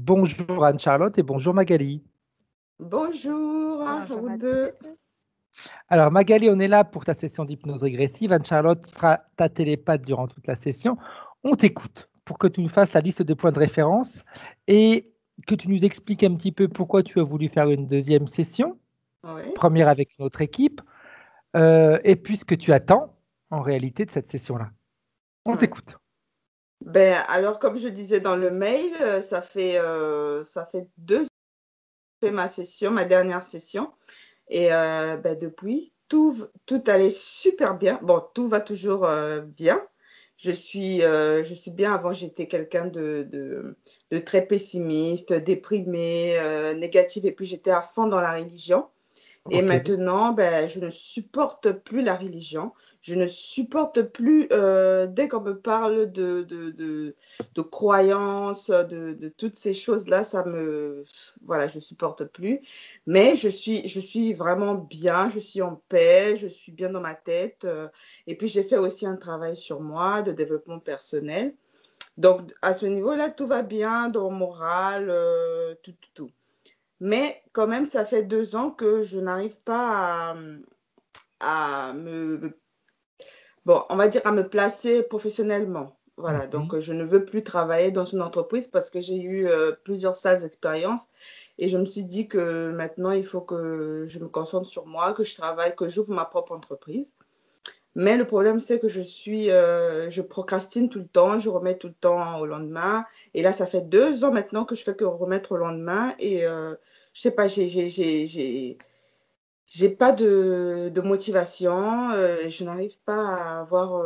Bonjour Anne-Charlotte et bonjour Magali. Bonjour à Bonjour vous à tous. 2. Alors Magali, on est là pour ta session d'hypnose régressive. Anne-Charlotte sera ta télépathe durant toute la session. On t'écoute pour que tu nous fasses la liste de points de référence et que tu nous expliques un petit peu pourquoi tu as voulu faire une deuxième session, Oui. première avec une autre équipe, et puis ce que tu attends en réalité de cette session-là. On Ouais. t'écoute. Alors, comme je disais dans le mail, ça fait 2 ans que j'ai fait ma session, ma dernière session. Et depuis, tout allait super bien. Bon, tout va toujours bien. Je suis bien. Avant, j'étais quelqu'un de très pessimiste, déprimé, négative. Et puis, j'étais à fond dans la religion. Et Ok. maintenant, je ne supporte plus la religion. Je ne supporte plus, dès qu'on me parle de croyances, de toutes ces choses-là, voilà, je supporte plus. Mais je suis vraiment bien, je suis en paix, je suis bien dans ma tête. Et puis, j'ai fait aussi un travail sur moi de développement personnel. Donc, à ce niveau-là, tout va bien dans mon moral, tout, tout, tout. Mais quand même, ça fait 2 ans que je n'arrive pas à bon, on va dire à me placer professionnellement. Voilà, Mhm. donc je ne veux plus travailler dans une entreprise parce que j'ai eu plusieurs sales expériences et je me suis dit que maintenant, il faut que je me concentre sur moi, que je travaille, que j'ouvre ma propre entreprise. Mais le problème, c'est que je procrastine tout le temps, je remets tout le temps au lendemain. Et là, ça fait 2 ans maintenant que je fais que remettre au lendemain. Et je sais pas, j'ai pas de motivation. Je n'arrive pas à avoir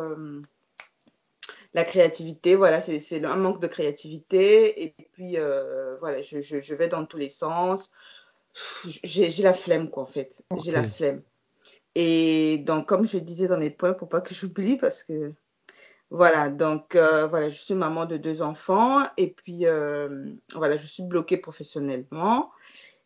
la créativité. Voilà, c'est un manque de créativité. Et puis, voilà, je vais dans tous les sens. J'ai la flemme, quoi, en fait. J'ai Ok. la flemme. Et donc, comme je disais dans mes points, pour pas que j'oublie, parce que voilà, donc voilà, je suis maman de 2 enfants et puis, voilà, je suis bloquée professionnellement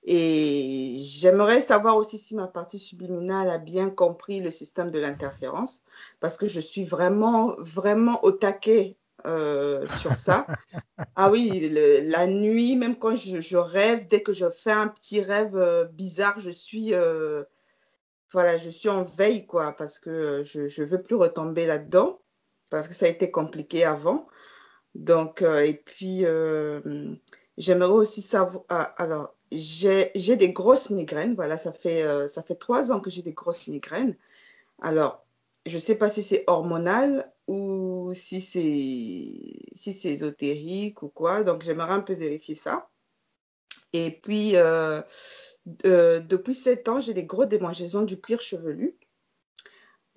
et j'aimerais savoir aussi si ma partie subliminale a bien compris le système de l'interférence parce que je suis vraiment, vraiment au taquet, sur ça. Ah oui, la nuit, même quand je rêve, dès que je fais un petit rêve, bizarre, voilà, je suis en veille, quoi, parce que je veux plus retomber là-dedans, parce que ça a été compliqué avant. Donc, et puis, j'aimerais aussi savoir, alors, j'ai des grosses migraines, voilà, ça fait 3 ans que j'ai des grosses migraines. Alors, je ne sais pas si c'est hormonal ou si c'est ésotérique ou quoi, donc j'aimerais un peu vérifier ça. Et puis, depuis 7 ans, j'ai des grosses démangeaisons du cuir chevelu.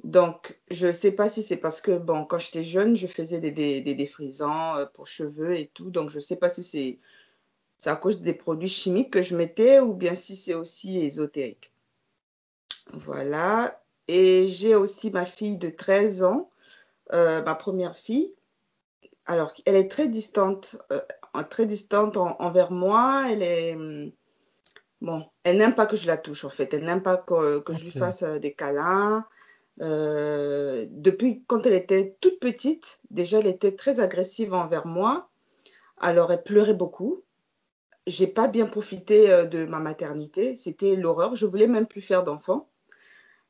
Donc, je ne sais pas si c'est parce que, bon, quand j'étais jeune, je faisais des défrisants pour cheveux et tout. Donc, je ne sais pas si c'est à cause des produits chimiques que je mettais ou bien si c'est aussi ésotérique. Voilà. Et j'ai aussi ma fille de 13 ans, ma première fille. Alors, elle est très distante envers moi. Bon, elle n'aime pas que je la touche, en fait. Elle n'aime pas que je lui Ok. fasse des câlins. Depuis quand elle était toute petite, déjà, elle était très agressive envers moi. Alors, elle pleurait beaucoup. J'ai pas bien profité, de ma maternité. C'était l'horreur. Je voulais même plus faire d'enfant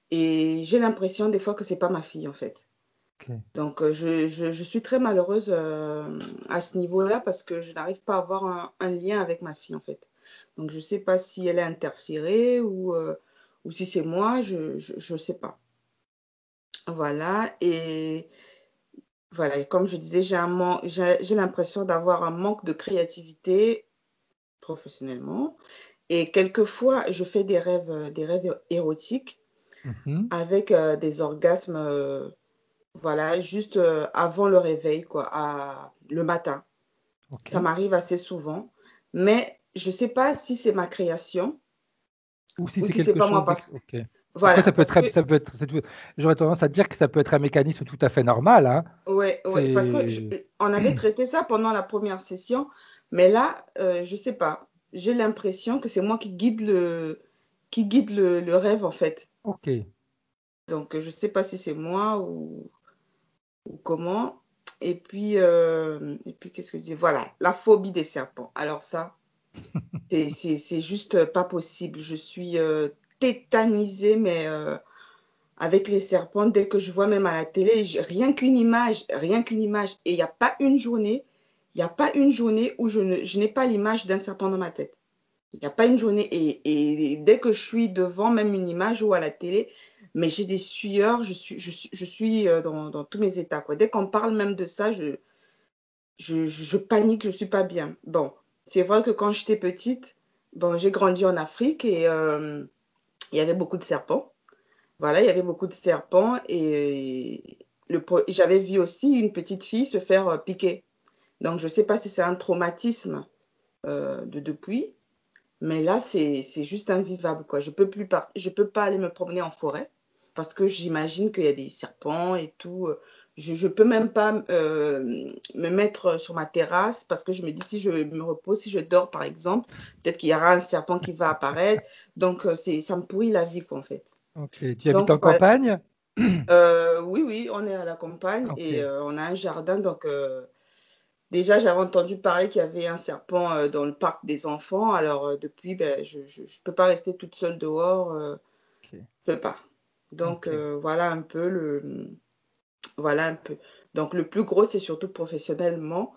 et j'ai l'impression des fois que c'est pas ma fille, en fait. Ok. Donc, je suis très malheureuse, à ce niveau-là parce que je n'arrive pas à avoir un lien avec ma fille, en fait. Donc je sais pas si elle a interféré ou si c'est moi, je sais pas. Voilà et voilà et comme je disais, j'ai l'impression d'avoir un manque de créativité professionnellement et quelquefois, je fais des rêves érotiques Mhm. avec, des orgasmes, voilà, juste, avant le réveil quoi, le matin. Ok. Ça m'arrive assez souvent, mais je sais pas si c'est ma création Ou si ou c'est si c'est quelque pas moi chose de... parce Ok. Après, voilà, parce que j'aurais tendance à dire que ça peut être un mécanisme tout à fait normal, hein. ouais, ouais, parce que C'est... on avait traité ça pendant la première session, mais là, je sais pas. J'ai l'impression que c'est moi qui guide le rêve, en fait. Ok. Donc, je sais pas si c'est moi ou comment. Et puis qu'est-ce que je dis? Voilà, la phobie des serpents. Alors ça, c'est juste pas possible. Je suis tétanisée, mais avec les serpents, dès que je vois même à la télé, rien qu'une image. Et il n'y a pas une journée, il n'y a pas une journée où je n'ai pas l'image d'un serpent dans ma tête. Il n'y a pas une journée. Et dès que je suis devant même une image ou à la télé, mais j'ai des sueurs, je suis dans tous mes états, quoi. Dès qu'on parle même de ça, je panique, je ne suis pas bien. Bon, c'est vrai que quand j'étais petite, bon, j'ai grandi en Afrique et il y avait beaucoup de serpents. Voilà, il y avait beaucoup de serpents et j'avais vu aussi une petite fille se faire piquer. Donc, je ne sais pas si c'est un traumatisme depuis, mais là, c'est juste invivable, quoi. Je peux pas aller me promener en forêt parce que j'imagine qu'il y a des serpents et tout. Je peux même pas me mettre sur ma terrasse parce que je me dis si je me repose, si je dors par exemple, peut-être qu'il y aura un serpent qui va apparaître. Donc, ça me pourrit la vie, quoi, en fait. Ok. Tu habites Donc, en voilà. campagne? Oui, oui, on est à la campagne Ok. et on a un jardin. Donc, déjà, j'avais entendu parler qu'il y avait un serpent dans le parc des enfants. Alors, depuis, ben, je ne peux pas rester toute seule dehors. Ok. Je peux pas. Donc, Ok. voilà un peu. Donc, le plus gros, c'est surtout professionnellement.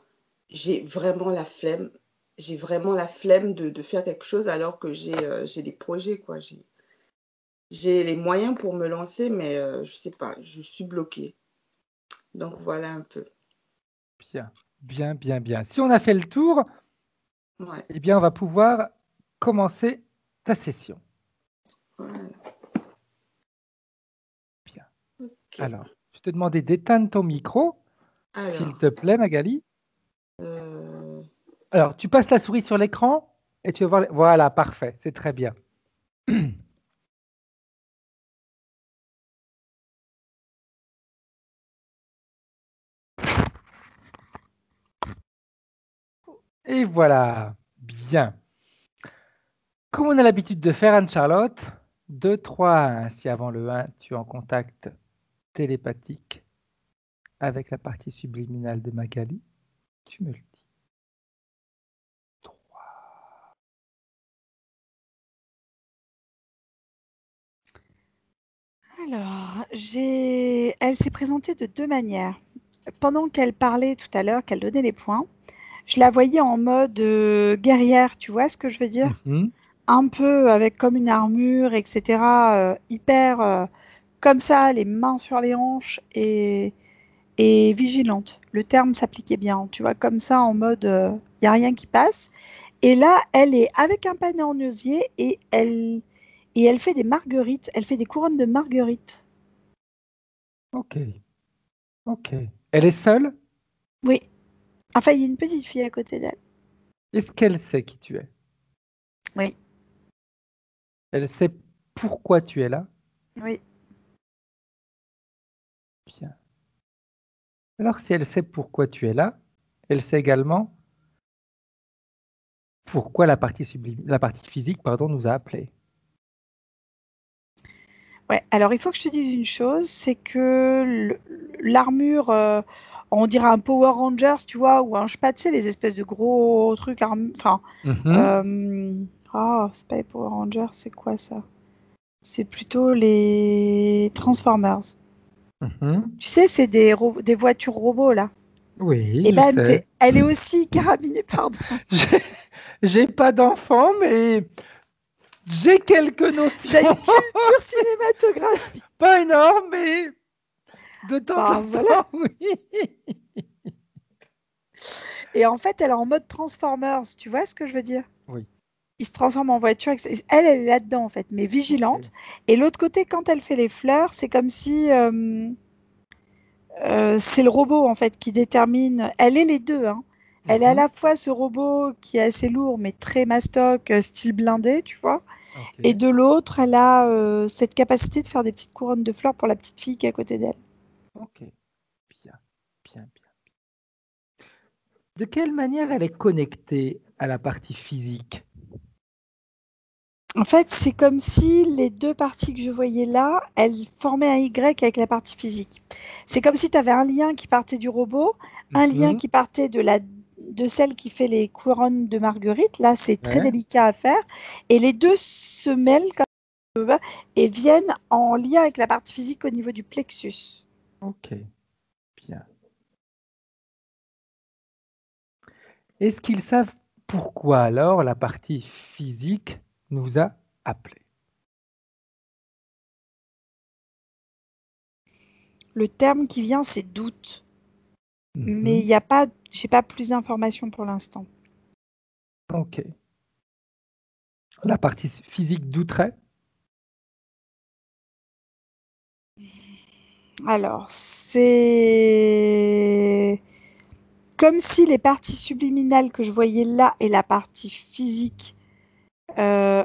J'ai vraiment la flemme. J'ai vraiment la flemme de faire quelque chose alors que j'ai des projets, quoi. J'ai les moyens pour me lancer, mais je sais pas, je suis bloquée. Donc, voilà un peu. Bien. Bien, bien, bien. Si on a fait le tour, Ouais, eh bien, on va pouvoir commencer ta session. voilà. Bien. OK. Alors, je te demandais d'éteindre ton micro, s'il Alors, te plaît, Magali. heu, Alors, tu passes la souris sur l'écran et tu vas voir. Voilà, parfait, c'est très bien. Et voilà, bien. Comme on a l'habitude de faire, Anne-Charlotte, 2, 3, 1. Si avant le 1, tu es en contact télépathique avec la partie subliminale de Magali, tu me le dis. 3. Alors, elle s'est présentée de deux manières. Pendant qu'elle parlait tout à l'heure, qu'elle donnait les points, je la voyais en mode guerrière, tu vois ce que je veux dire? Mhm. Un peu avec comme une armure, etc. Hyper comme ça, les mains sur les hanches et vigilante. Le terme s'appliquait bien, tu vois, comme ça, en mode il n'y a rien qui passe. Et là, elle est avec un panier en osier et elle fait des marguerites, elle fait des couronnes de marguerites. Ok, ok. Elle est seule? Oui. Enfin, il y a une petite fille à côté d'elle. Est-ce qu'elle sait qui tu es? Oui, Elle sait pourquoi tu es là? oui. Bien. Alors, si elle sait pourquoi tu es là, elle sait également pourquoi la partie physique, pardon, nous a appelés. Ouais. Alors, il faut que je te dise une chose, c'est que l'armure, on dirait un Power Rangers, tu vois, ou un, je sais pas, tu sais, les espèces de gros trucs, enfin, Mhm, c'est pas les Power Rangers, c'est quoi ça? C'est plutôt les Transformers. mhm. Tu sais, c'est des voitures robots, là. Oui, Et je ben, sais. elle est aussi carabinée, pardon. J'ai j'ai pas d'enfant, mais j'ai quelques T'as notions. une culture cinématographique. Pas énorme, mais de temps Bah, en voilà. temps, oui. Et en fait, elle est en mode Transformers. Tu vois ce que je veux dire? Oui, Il se transforme en voiture. Elle est là-dedans, en fait, mais ok. vigilante. Et l'autre côté, quand elle fait les fleurs, c'est comme si c'est le robot, en fait, qui détermine. Elle est les deux, hein. Elle est à Mhm, la fois ce robot qui est assez lourd, mais très mastoc, style blindé, tu vois. Et ok, de l'autre, elle a cette capacité de faire des petites couronnes de fleurs pour la petite fille qui est à côté d'elle. ok. Bien, bien, bien. De quelle manière elle est connectée à la partie physique? En fait, c'est comme si les deux parties que je voyais là, elles formaient un Y avec la partie physique. C'est comme si tu avais un lien qui partait du robot, un lien Mhm. qui partait de celle qui fait les couronnes de marguerite. Là, c'est très Ouais. délicat à faire. Et les deux se mêlent comme ça et viennent en lien avec la partie physique au niveau du plexus. Ok, bien. Est-ce qu'ils savent pourquoi alors la partie physique nous a appelés? Le terme qui vient, c'est doute. Mais il Mhm. n'y a pas, j'ai pas plus d'informations pour l'instant. Ok. La partie physique douterait? Alors, c'est comme si les parties subliminales que je voyais là et la partie physique euh,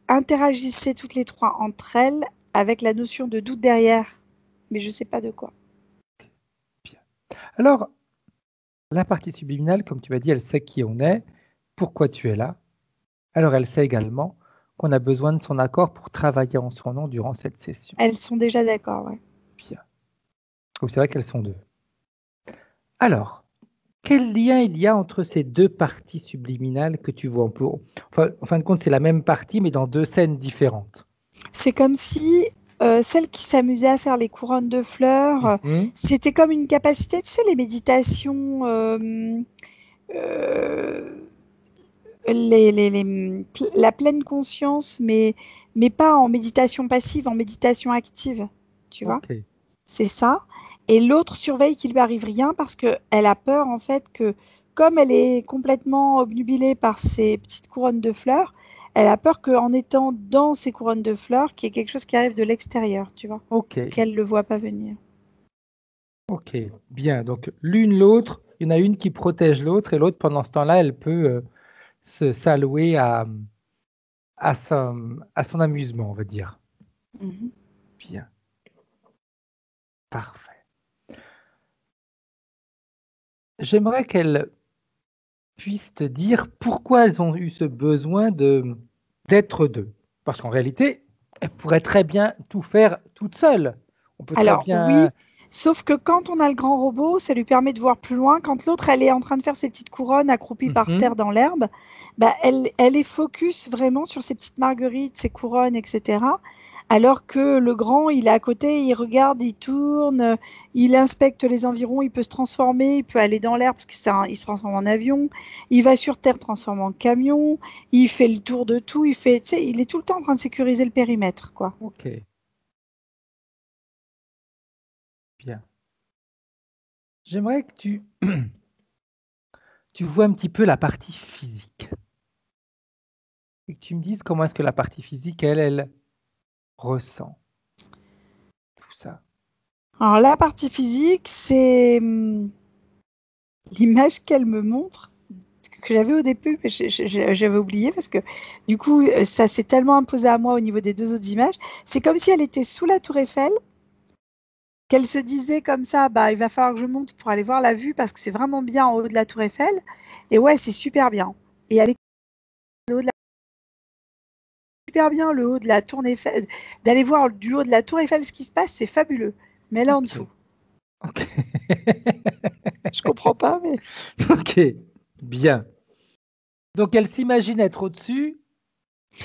interagissaient toutes les trois entre elles avec la notion de doute derrière. Mais je ne sais pas de quoi. Bien. Alors, la partie subliminale, comme tu m'as dit, elle sait qui on est, pourquoi tu es là. Alors, elle sait également qu'on a besoin de son accord pour travailler en son nom durant cette session. Elles sont déjà d'accord, ouais. Bien. Donc, c'est vrai qu'elles sont deux. Alors, quel lien il y a entre ces deux parties subliminales que tu vois? Enfin, en fin de compte, c'est la même partie, mais dans deux scènes différentes. C'est comme si celle qui s'amusait à faire les couronnes de fleurs, Mhm. c'était comme une capacité, tu sais, les méditations, euh, la pleine conscience, mais pas en méditation passive, en méditation active, tu vois, Ok. c'est ça. Et l'autre surveille qu'il lui arrive rien parce qu'elle a peur, en fait, que comme elle est complètement obnubilée par ces petites couronnes de fleurs, elle a peur qu'en étant dans ces couronnes de fleurs, qu'il y ait quelque chose qui arrive de l'extérieur, tu vois, Ok. qu'elle ne le voit pas venir. Ok. Bien. Donc, l'une, l'autre, il y en a une qui protège l'autre et l'autre, pendant ce temps-là, elle peut s'allouer à son amusement, on va dire. Mhm. Bien. Parfait. J'aimerais qu'elle puisse te dire pourquoi elles ont eu ce besoin d'être deux. Parce qu'en réalité, elles pourraient très bien tout faire toutes seules. On peut très Alors oui, bien. sauf que quand on a le grand robot, ça lui permet de voir plus loin. Quand l'autre, elle est en train de faire ses petites couronnes accroupies par terre Mhm. dans l'herbe, bah, elle est focus vraiment sur ses petites marguerites, ses couronnes, etc. Alors que le grand, il est à côté, il regarde, il tourne, il inspecte les environs, il peut se transformer, il peut aller dans l'air parce qu'il se transforme en avion, il va sur terre, transforme en camion, il fait le tour de tout, il fait, tu sais, il est tout le temps en train de sécuriser le périmètre, quoi. Ok, bien. J'aimerais que tu vois un petit peu la partie physique. Et que tu me dises comment est-ce que la partie physique, elle ressent tout ça. Alors la partie physique, c'est l'image qu'elle me montre, que j'avais au début, mais j'avais oublié parce que du coup, ça s'est tellement imposé à moi au niveau des deux autres images. C'est comme si elle était sous la tour Eiffel, qu'elle se disait comme ça, bah, il va falloir que je monte pour aller voir la vue parce que c'est vraiment bien en haut de la tour Eiffel. Et ouais, c'est super bien. Et elle est au haut de la... super bien le haut de la tour Eiffel. D'aller voir du haut de la tour Eiffel ce qui se passe, c'est fabuleux. Mais elle est en Ok, dessous. ok. Je comprends pas, mais... Ok, bien. Donc elle s'imagine être au-dessus,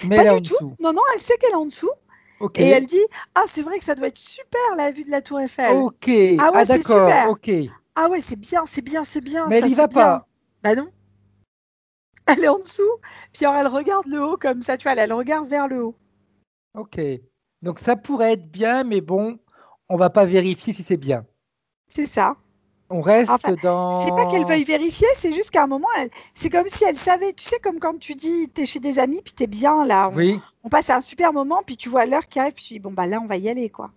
mais Pas elle est du en tout. dessous. Non, non, elle sait qu'elle est en dessous. Ok, Et elle dit: «Ah, c'est vrai que ça doit être super la vue de la tour Eiffel. ok. Ah Ah ouais, c'est d'accord, super. ok. Ah ouais, c'est bien, c'est bien, c'est bien, Mais elle ça, y c'est va bien». pas. Bah non, elle est en dessous, puis alors elle regarde le haut comme ça, tu vois? Elle regarde vers le haut. Ok. Donc ça pourrait être bien, mais bon, on va pas vérifier si c'est bien. C'est ça. On reste Enfin, c'est pas qu'elle dans. veuille vérifier, c'est juste qu'à un moment, c'est comme si elle savait. Tu sais, comme quand tu dis: «Tu es chez des amis, puis tu es bien là, Oui. on passe un super moment», puis tu vois l'heure qui arrive, puis tu dis: «Bon, bah là, on va y aller, quoi.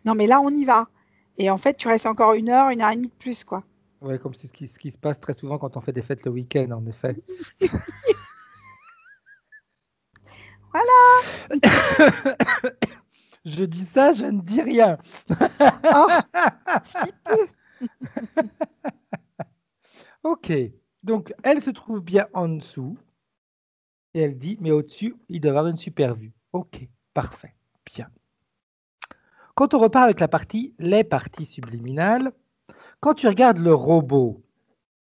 Non, mais là, on y va». Et en fait, tu restes encore 1 heure et demie de plus, quoi. Ouais, comme c'est ce qui se passe très souvent quand on fait des fêtes le week-end, en effet. Voilà! Je dis ça, je ne dis rien. Oh! Si peu! Ok. Donc elle se trouve bien en dessous. Et elle dit, mais au-dessus, il doit y avoir une super vue. Ok, parfait, bien. Quand on repart avec les parties subliminales, quand tu regardes le robot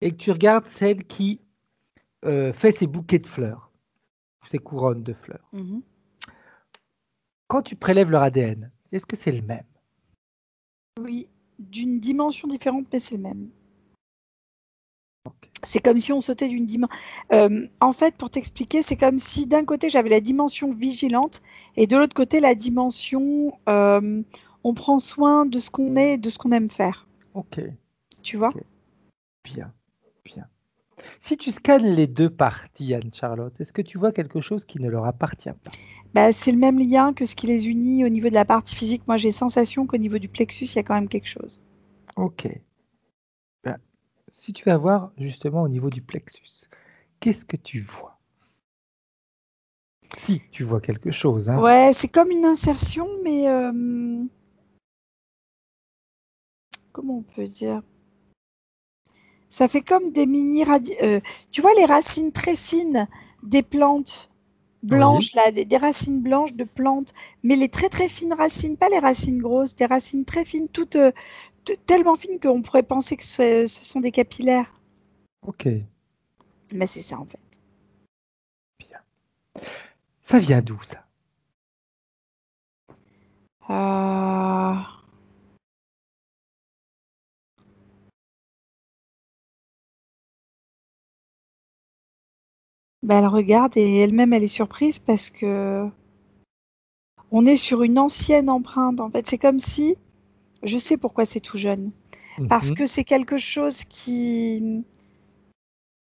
et que tu regardes celle qui fait ses bouquets de fleurs, ses couronnes de fleurs, Mhm. quand tu prélèves leur ADN, est-ce que c'est le même? Oui, d'une dimension différente, mais c'est le même. Ok. C'est comme si on sautait d'une dimension. En fait, pour t'expliquer, c'est comme si d'un côté j'avais la dimension vigilante et de l'autre côté la dimension on prend soin de ce qu'on est et de ce qu'on aime faire. Ok, Tu vois? ok, bien, bien. Si tu scannes les deux parties, Anne-Charlotte, est-ce que tu vois quelque chose qui ne leur appartient pas? Bah, c'est le même lien que ce qui les unit au niveau de la partie physique. Moi, j'ai sensation qu'au niveau du plexus, il y a quand même quelque chose. Ok. Ben, si tu vas voir justement au niveau du plexus, qu'est-ce que tu vois? Si tu vois quelque chose, hein. Ouais, c'est comme une insertion, mais comment on peut dire? Ça fait comme des tu vois les racines très fines des plantes Oui. blanches, là, des racines blanches de plantes, mais les très très fines racines, pas les racines grosses, des racines très fines, toutes tellement fines qu'on pourrait penser que ce sont des capillaires. Ok, Mais c'est ça en fait. bien. Ça vient d'où ça? Euh, Bah, elle regarde et elle-même elle est surprise parce que on est sur une ancienne empreinte. En fait, c'est comme si, je sais pourquoi c'est tout jeune, parce Mhm, que c'est quelque chose qui,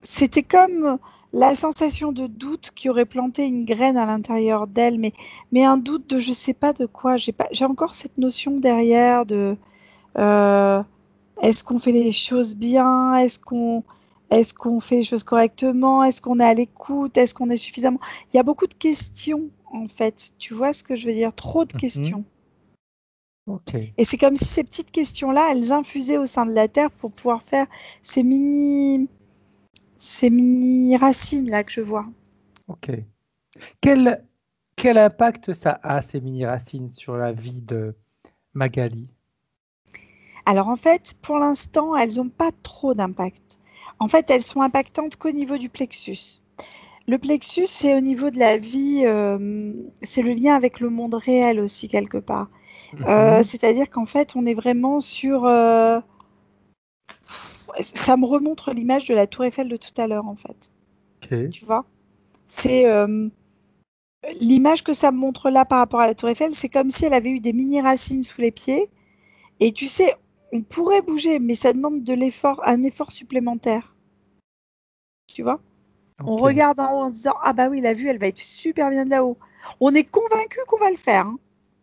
c'était comme la sensation de doute qui aurait planté une graine à l'intérieur d'elle, mais un doute de je sais pas de quoi. J'ai encore cette notion derrière de euh, est-ce qu'on fait les choses bien? Est-ce qu'on fait les choses correctement? Est-ce qu'on est à l'écoute? Est-ce qu'on est suffisamment... Il y a beaucoup de questions, en fait. Tu vois ce que je veux dire? Trop de mhm. questions. Ok, Et c'est comme si ces petites questions-là, elles infusaient au sein de la Terre pour pouvoir faire ces mini, ces mini racines là que je vois. ok. Quel, quel impact ça a, ces mini-racines, sur la vie de Magali? Alors en fait, pour l'instant, elles n'ont pas trop d'impact. En fait, elles sont impactantes qu'au niveau du plexus. Le plexus, c'est au niveau de la vie, c'est le lien avec le monde réel aussi quelque part. Mhm, C'est-à-dire qu'en fait, on est vraiment sur... ça me remontre l'image de la tour Eiffel de tout à l'heure, en fait. ok. Tu vois? C'est l'image que ça me montre là par rapport à la tour Eiffel, c'est comme si elle avait eu des mini-racines sous les pieds. Et tu sais, on pourrait bouger, mais ça demande de l'effort, un effort supplémentaire. Tu vois? On Ok. regarde en haut en se disant, ah bah oui, la vue, elle va être super bien de là-haut. On est convaincu qu'on va le faire, hein.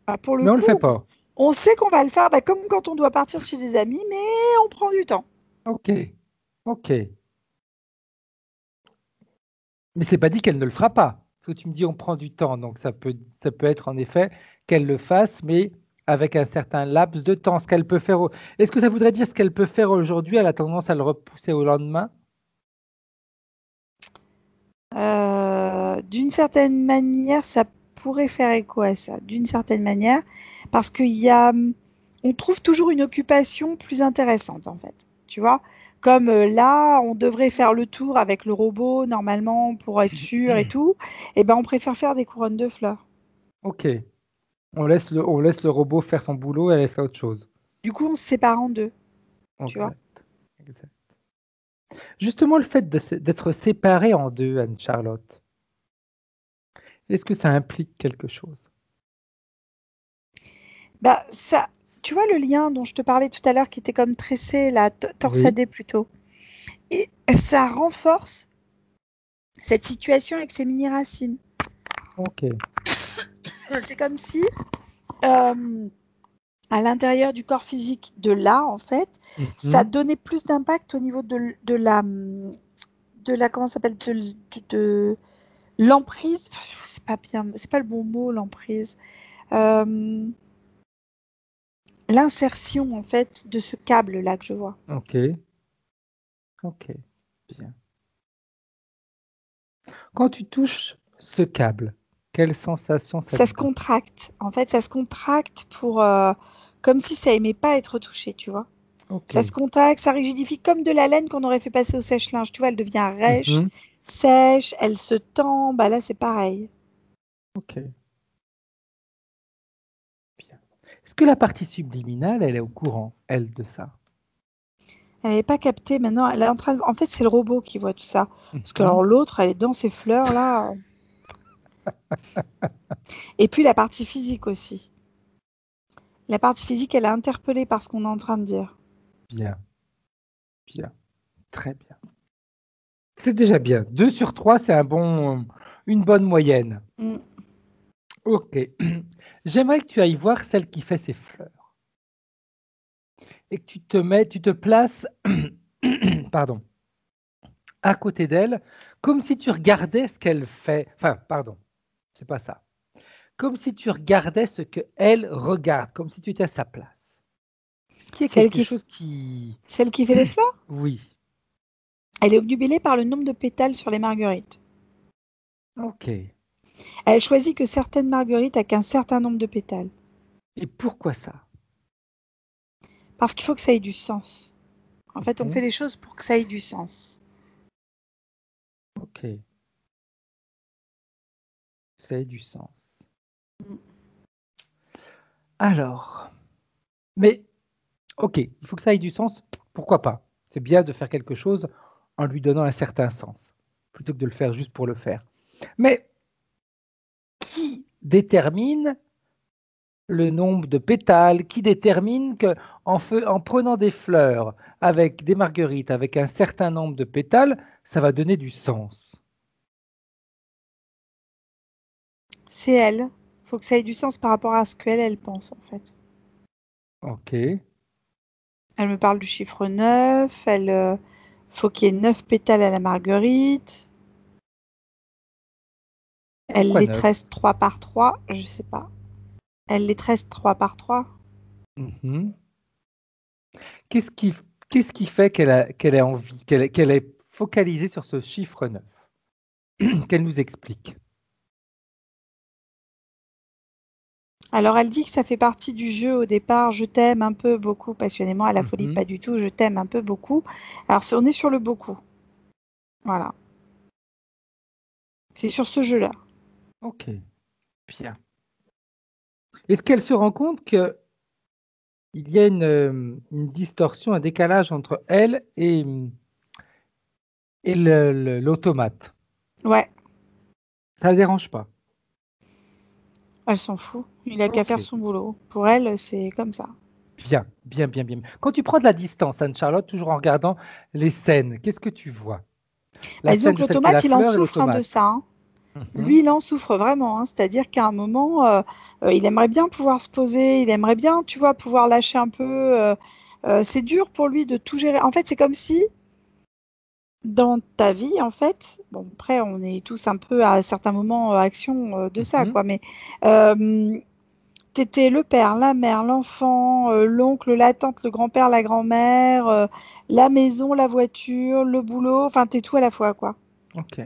Bah, pour le Mais on le fait coup, pas. on sait qu'on va le faire, bah, comme quand on doit partir chez des amis, mais on prend du temps. Ok, ok. Mais c'est pas dit qu'elle ne le fera pas. Parce que tu me dis on prend du temps, donc ça peut être en effet qu'elle le fasse, mais avec un certain laps de temps. Ce qu'elle peut faire. Est-ce que ça voudrait dire ce qu'elle peut faire aujourd'hui, elle a tendance à le repousser au lendemain? D'une certaine manière, ça pourrait faire écho à ça, d'une certaine manière, parce on trouve toujours une occupation plus intéressante, en fait. Tu vois? Comme là, on devrait faire le tour avec le robot, normalement, pour être sûr et tout. Et ben, on préfère faire des couronnes de fleurs. Ok. On laisse le robot faire son boulot et elle fait autre chose. Du coup, on se sépare en deux, tu vois? Exact, exact. Justement, le fait d'être séparé en deux, Anne-Charlotte, est-ce que ça implique quelque chose? Bah, ça, tu vois le lien dont je te parlais tout à l'heure qui était comme tressé, là, Oui. torsadé plutôt. Et ça renforce cette situation avec ces mini-racines. Ok. C'est comme si, euh, à l'intérieur du corps physique de là, en fait, ça Mhm. donnait plus d'impact au niveau de la, comment ça s'appelle, de l'emprise. C'est pas bien, c'est pas le bon mot, l'emprise. Euh, L'insertion, en fait, de ce câble-là que je vois. Ok. Ok. Bien. Quand tu touches ce câble, quelle sensation ça Ça te se donne? contracte. En fait, ça se contracte pour comme si ça aimait pas être touché, tu vois. Ok. Ça se contracte, ça rigidifie comme de la laine qu'on aurait fait passer au sèche-linge. Tu vois, elle devient rêche, Mhm. sèche, elle se tend. Bah là, c'est pareil. Ok, bien. Est-ce que la partie subliminale, elle est au courant, elle, de ça? Elle n'avait pas capté. Maintenant, elle est en train. En fait, c'est le robot qui voit tout ça. Parce que Mhm. alors l'autre, elle est dans ses fleurs là. Et puis la partie physique aussi. La partie physique, elle est interpellée par ce qu'on est en train de dire. Bien, bien, très bien. C'est déjà bien. 2 sur 3, c'est une bonne moyenne. Mm. Ok. J'aimerais que tu ailles voir celle qui fait ses fleurs et que tu te places, pardon, à côté d'elle, comme si tu regardais ce qu'elle fait. Enfin, pardon, c'est pas ça. Comme si tu regardais ce qu'elle regarde, comme si tu étais à sa place. Qui est Celle quelque qui, chose qui... celle qui fait les fleurs, Oui. elle est obnubilée par le nombre de pétales sur les marguerites. Ok. Elle choisit que certaines marguerites avec un certain nombre de pétales. Et pourquoi ça? Parce qu'il faut que ça ait du sens. En fait, on fait Mhm. les choses pour que ça ait du sens. Ok. Ça a du sens. Mm. Alors, mais ok, il faut que ça ait du sens. Pourquoi pas? C'est bien de faire quelque chose en lui donnant un certain sens, plutôt que de le faire juste pour le faire. Mais qui détermine le nombre de pétales? Qui détermine que en prenant des fleurs avec des marguerites avec un certain nombre de pétales, ça va donner du sens? C'est elle. Il faut que ça ait du sens par rapport à ce qu'elle elle pense, en fait. Ok. Elle me parle du chiffre 9. Faut qu'il y ait 9 pétales à la marguerite. Elle Pourquoi les 9? tresse 3 par 3. Je sais pas. Elle les tresse 3 par 3. Qu'est-ce qui, qu'est-ce qui fait qu'elle ait envie, qu'elle est focalisée sur ce chiffre 9? Qu'elle nous explique. Alors elle dit que ça fait partie du jeu au départ. Je t'aime un peu, beaucoup, passionnément. À la folie, Mhm. pas du tout. Je t'aime un peu, beaucoup. Alors on est sur le beaucoup. Voilà. C'est sur ce jeu-là. Ok, bien. Est-ce qu'elle se rend compte qu'il y a une distorsion, un décalage entre elle et l'automate? Ouais, Ça ne dérange pas. elle s'en fout. Il a qu'à Ok, faire son boulot. Pour elle, c'est comme ça. bien, bien, bien, bien. Quand tu prends de la distance, Anne-Charlotte, toujours en regardant les scènes, qu'est-ce que tu vois? Bah, La disons scène que de celle qui a la l'automate, il en fleur et souffre hein, de l'automate. ça. Hein. Mhm. Lui, il en souffre vraiment. Hein. C'est-à-dire qu'à un moment, il aimerait bien pouvoir se poser. Il aimerait bien, tu vois, pouvoir lâcher un peu. C'est dur pour lui de tout gérer. En fait, c'est comme si dans ta vie, en fait, bon, après, on est tous un peu à certains moments action de ça, Mhm. quoi. Mais t'étais le père, la mère, l'enfant, l'oncle, la tante, le grand-père, la grand-mère, la maison, la voiture, le boulot. Enfin, t'es tout à la fois, quoi. Ok,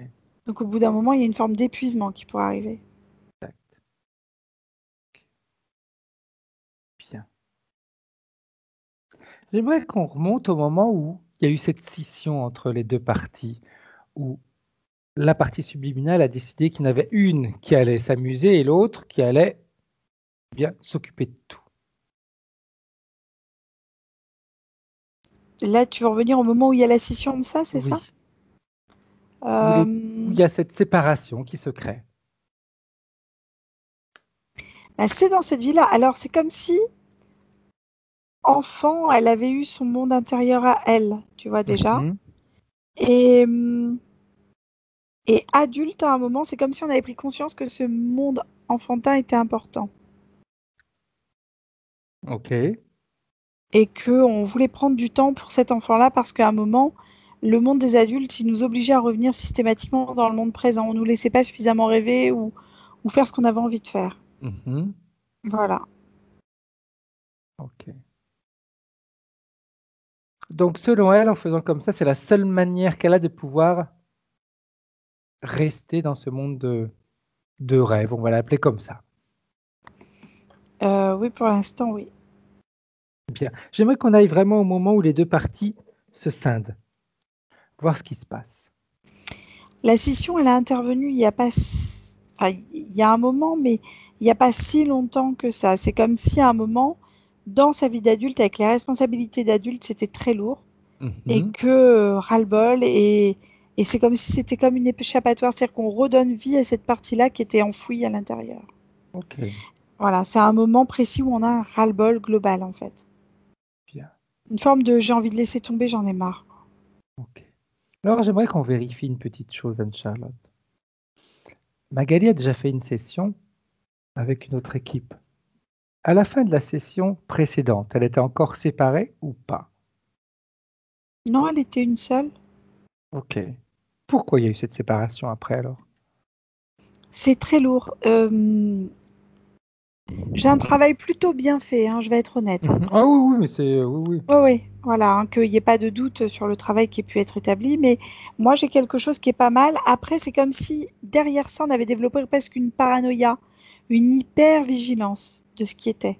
Donc, au bout d'un moment, il y a une forme d'épuisement qui pourrait arriver. bien. J'aimerais qu'on remonte au moment où il y a eu cette scission entre les deux parties, où la partie subliminale a décidé qu'il y en avait une qui allait s'amuser et l'autre qui allait bien s'occuper de tout. Là, tu veux revenir au moment où il y a la scission de ça, c'est ça? Oui, où il Euh, y a cette séparation qui se crée. Bah, c'est dans cette vie-là. Alors, c'est comme si, enfant, elle avait eu son monde intérieur à elle, tu vois déjà. Mhm. Et, et adulte, à un moment, c'est comme si on avait pris conscience que ce monde enfantin était important. Ok. Et qu'on voulait prendre du temps pour cet enfant-là parce qu'à un moment, le monde des adultes, il nous obligeait à revenir systématiquement dans le monde présent. On ne nous laissait pas suffisamment rêver ou faire ce qu'on avait envie de faire. Mhm. Voilà. Ok. Donc, selon elle, en faisant comme ça, c'est la seule manière qu'elle a de pouvoir rester dans ce monde de rêve, on va l'appeler comme ça. Oui, pour l'instant, oui. Bien. J'aimerais qu'on aille vraiment au moment où les deux parties se scindent, voir ce qui se passe. La scission, elle a intervenu il y a pas, enfin, il y a un moment, mais il n'y a pas si longtemps que ça. C'est comme si à un moment, dans sa vie d'adulte, avec les responsabilités d'adulte, c'était très lourd et Mhm. que ras-le-bol et c'est comme si c'était comme une échappatoire, c'est-à-dire qu'on redonne vie à cette partie-là qui était enfouie à l'intérieur. Ok, Voilà, c'est un moment précis où on a un ras-le-bol global en fait. bien. Une forme de j'ai envie de laisser tomber, j'en ai marre. Ok. Alors, j'aimerais qu'on vérifie une petite chose, Anne-Charlotte. Magali a déjà fait une session avec une autre équipe. À la fin de la session précédente, elle était encore séparée ou pas? Non, elle était une seule. Ok. Pourquoi il y a eu cette séparation après alors? C'est très lourd. J'ai un travail plutôt bien fait, hein, je vais être honnête. Hein. Ah oui, oui, mais c'est... Oui, Oui, oui, voilà, hein, qu'il n'y ait pas de doute sur le travail qui ait pu être établi. Mais moi, j'ai quelque chose qui est pas mal. Après, c'est comme si derrière ça, on avait développé presque une paranoïa, une hyper-vigilance de ce qui était.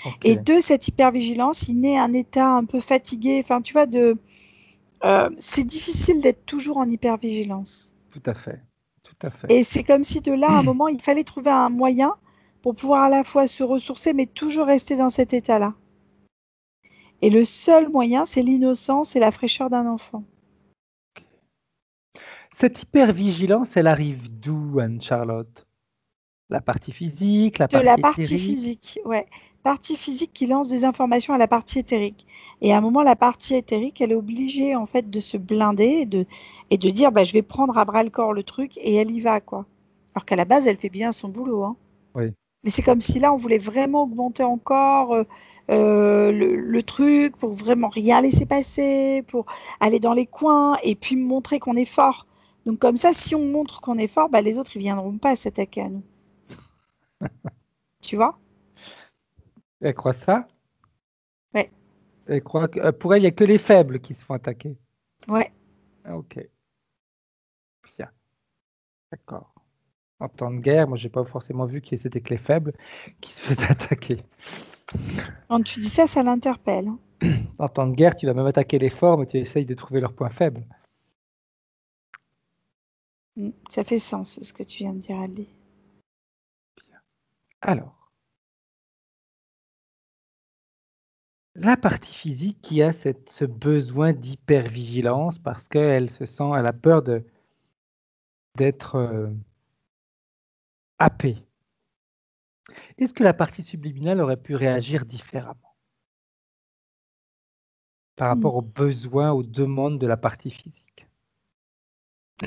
ok. Et de cette hyper-vigilance, il naît un état un peu fatigué. Enfin, tu vois, c'est difficile d'être toujours en hyper-vigilance. Tout à fait. Tout à fait. Et c'est comme si de là, à un moment, il fallait trouver un moyen pour pouvoir à la fois se ressourcer, mais toujours rester dans cet état-là. Et le seul moyen, c'est l'innocence et la fraîcheur d'un enfant. Cette hypervigilance, elle arrive d'où, Anne-Charlotte? La partie physique, la De la partie partie éthérique? physique, ouais. Partie physique qui lance des informations à la partie éthérique. Et à un moment, la partie éthérique, elle est obligée en fait de se blinder et de dire bah, je vais prendre à bras le corps le truc et elle y va quoi. Alors qu'à la base, elle fait bien son boulot. Hein. Oui. Mais c'est comme si là, on voulait vraiment augmenter encore le truc pour vraiment rien laisser passer, pour aller dans les coins et puis montrer qu'on est fort. Donc comme ça, si on montre qu'on est fort, bah, les autres, ils viendront pas s'attaquer à nous. Tu vois? Elle croit ça? Ouais, Elle croit que pour elle, il n'y a que les faibles qui se font attaquer. ouais. Ah, ok, bien, d'accord. En temps de guerre, moi, j'ai pas forcément vu qui c'était que les faibles qui se faisaient attaquer. Quand tu dis ça, ça l'interpelle. Hein. En temps de guerre, tu vas même attaquer les forts, mais tu essayes de trouver leurs points faibles. Ça fait sens, ce que tu viens de dire, Aldi. Alors, la partie physique qui a ce besoin d'hypervigilance parce qu'elle se sent, elle a peur d'être happée. Est-ce que la partie subliminale aurait pu réagir différemment par Hmm. rapport aux besoins, aux demandes de la partie physique?